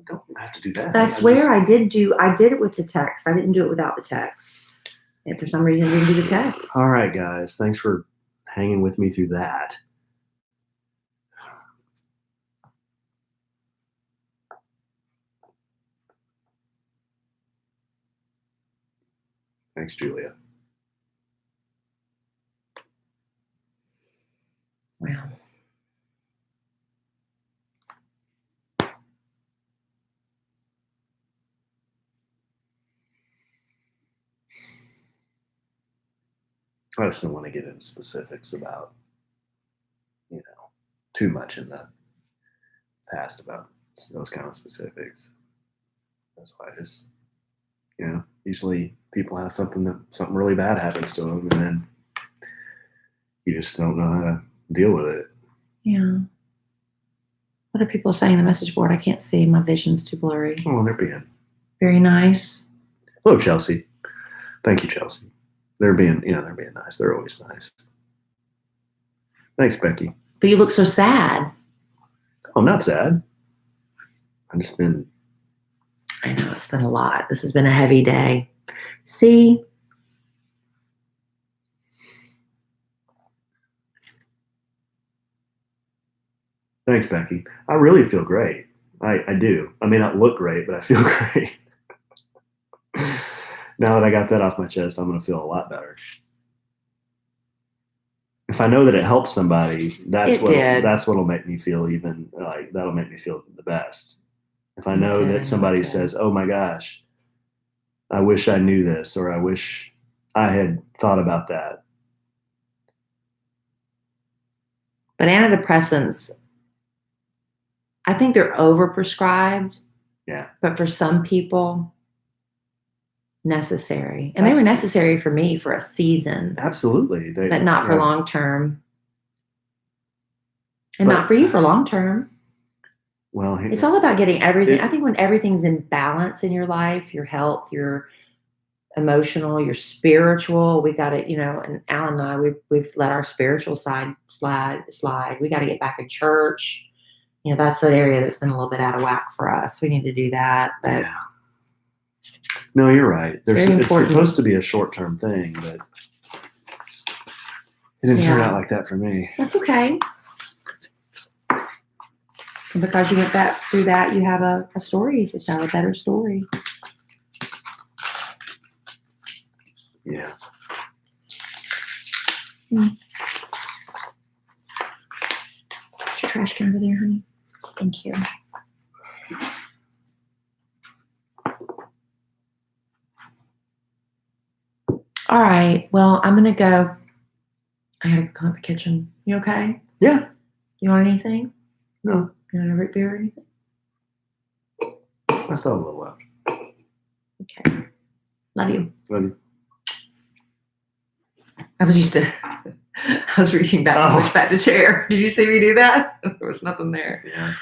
don't have to do that. But I swear I did it with the text. I didn't do it without the text. And for some reason I didn't do the text. All right, guys. Thanks for hanging with me through that. Thanks, Julia. Well. I just don't want to get into specifics about, too much in the past about those kind of specifics. That's why I just, usually people have something really bad happens to them, and then you just don't know how to deal with it. Yeah. What are people saying in the message board? I can't see. My vision's too blurry. Oh, they're being very nice. Hello, Chelsea. Thank you, Chelsea. They're being nice. They're always nice. Thanks, Becky. But you look so sad. Oh, I'm not sad. I've just been. I know, it's been a lot. This has been a heavy day. See? Thanks, Becky. I really feel great. I do. I may not look great, but I feel great. Now that I got that off my chest, I'm going to feel a lot better. If I know that it helps somebody, that's what'll make me feel that'll make me feel the best. If I know that somebody says, "Oh my gosh, I wish I knew this," or "I wish I had thought about that." But antidepressants, I think they're overprescribed. Yeah. But for some people, necessary. And they were necessary for me for a season. Absolutely. But not for long term. And not for you for long term. Well, it's all about getting everything. I think when everything's in balance in your life, your health, your emotional, your spiritual, we got to, and Alan and I, we've let our spiritual side slide. We got to get back in church. That's an area that's been a little bit out of whack for us. We need to do that. But yeah. No, you're right. It's supposed to be a short-term thing, but it didn't turn out like that for me. That's okay. And because you went through that, you have a story to tell, a better story. Yeah. Put your trash can over there, honey. Thank you. All right. Well, I'm going to go. I got to go in the kitchen. You okay? Yeah. You want anything? No. You want a root beer or anything? I still have a little left. Okay. Love you. Love you. I was reaching back to push back the chair. Did you see me do that? There was nothing there. Yeah.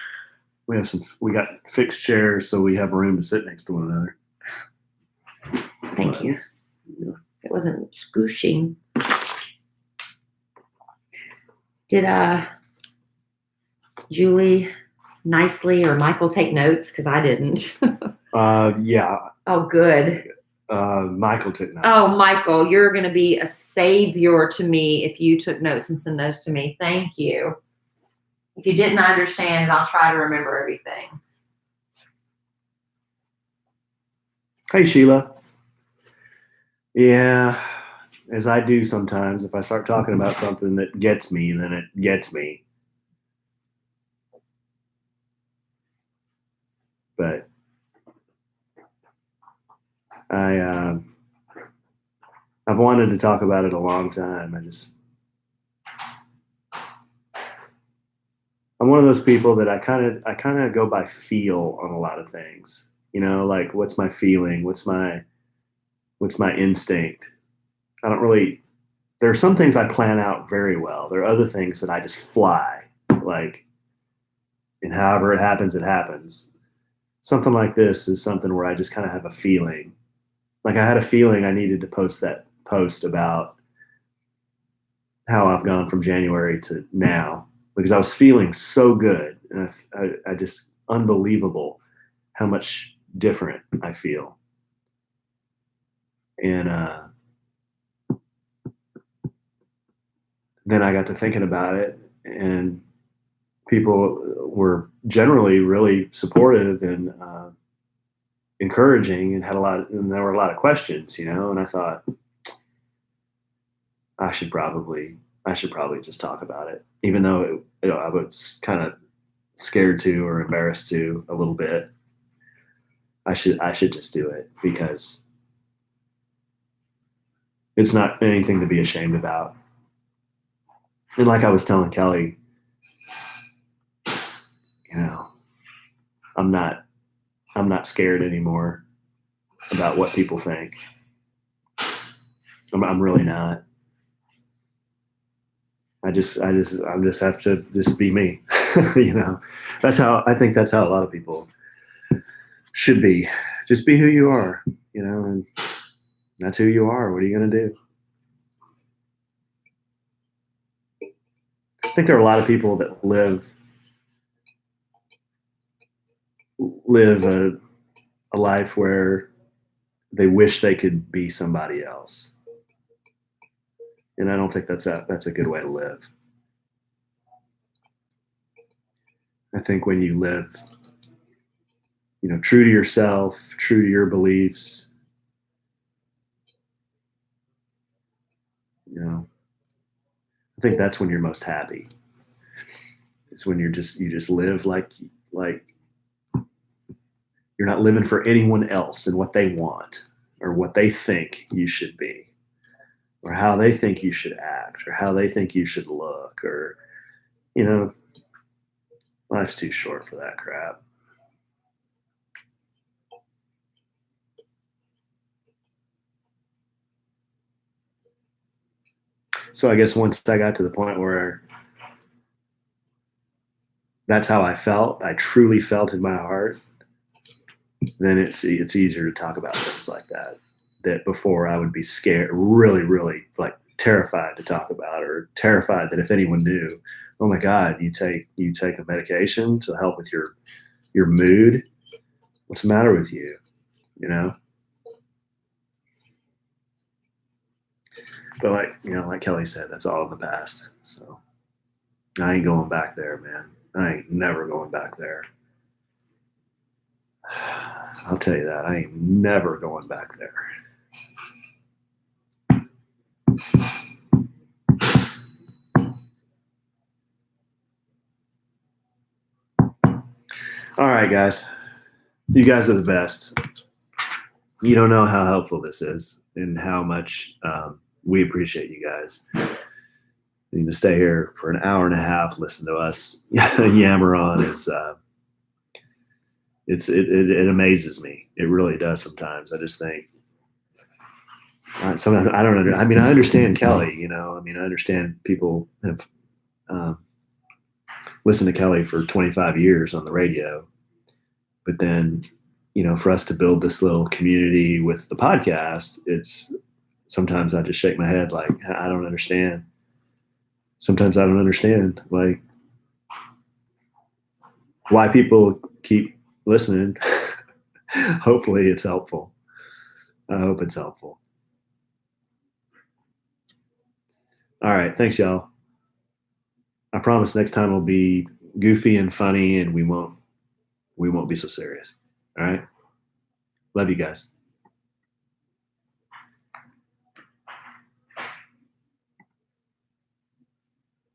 We got fixed chairs, so we have room to sit next to one another. Thank you. Yeah. It wasn't squooshing. Did Julie nicely or Michael take notes? Because I didn't. Yeah. Oh, good. Michael took notes. Oh, Michael, you're going to be a savior to me if you took notes and send those to me. Thank you. If you didn't understand, I'll try to remember everything. Hey, Sheila. Yeah, as I do sometimes, if I start talking about something that gets me, then it gets me. But I've wanted to talk about it a long time. I'm one of those people that I kind of go by feel on a lot of things. Like what's my feeling? What's my instinct? There are some things I plan out very well. There are other things that I just fly, and however it happens, it happens. Something like this is something where I just kind of have a feeling, like I had a feeling I needed to post that post about how I've gone from January to now, because I was feeling so good, and I just unbelievable how much different I feel. And then I got to thinking about it, and people were generally really supportive and encouraging, and and there were a lot of questions, and I thought I should probably just talk about it, even though I was kind of scared to or embarrassed to a little bit. I should just do it, because it's not anything to be ashamed about. And like I was telling Kelly, I'm not scared anymore about what people think. I'm really not. I just have to just be me. I think that's how a lot of people should be. Just be who you are, and that's who you are. What are you going to do? I think there are a lot of people that live a life where they wish they could be somebody else. And I don't think that's a good way to live. I think when you live, true to yourself, true to your beliefs, I think that's when you're most happy. It's when you just live like you're not living for anyone else and what they want or what they think you should be or how they think you should act or how they think you should look, or life's too short for that crap. So I guess once I got to the point where that's how I felt, I truly felt in my heart, then it's easier to talk about things like that before I would be scared, really, really like terrified to talk about, or terrified that if anyone knew, oh my God, you take a medication to help with your mood. What's the matter with you? But like Kelly said, that's all in the past. So I ain't going back there, man. I ain't never going back there. I'll tell you that. I ain't never going back there. All right, guys. You guys are the best. You don't know how helpful this is and how much we appreciate you guys. To stay here for an hour and a half, listen to us yammer on it amazes me. It really does sometimes. I just think sometimes I don't I understand Kelly, I understand people have listened to Kelly for 25 years on the radio, but then for us to build this little community with the podcast, it's sometimes I just shake my head like I don't understand. Sometimes I don't understand like why people keep listening. Hopefully it's helpful. I hope it's helpful. All right. Thanks, y'all. I promise next time will be goofy and funny, and we won't be so serious. All right. Love you guys.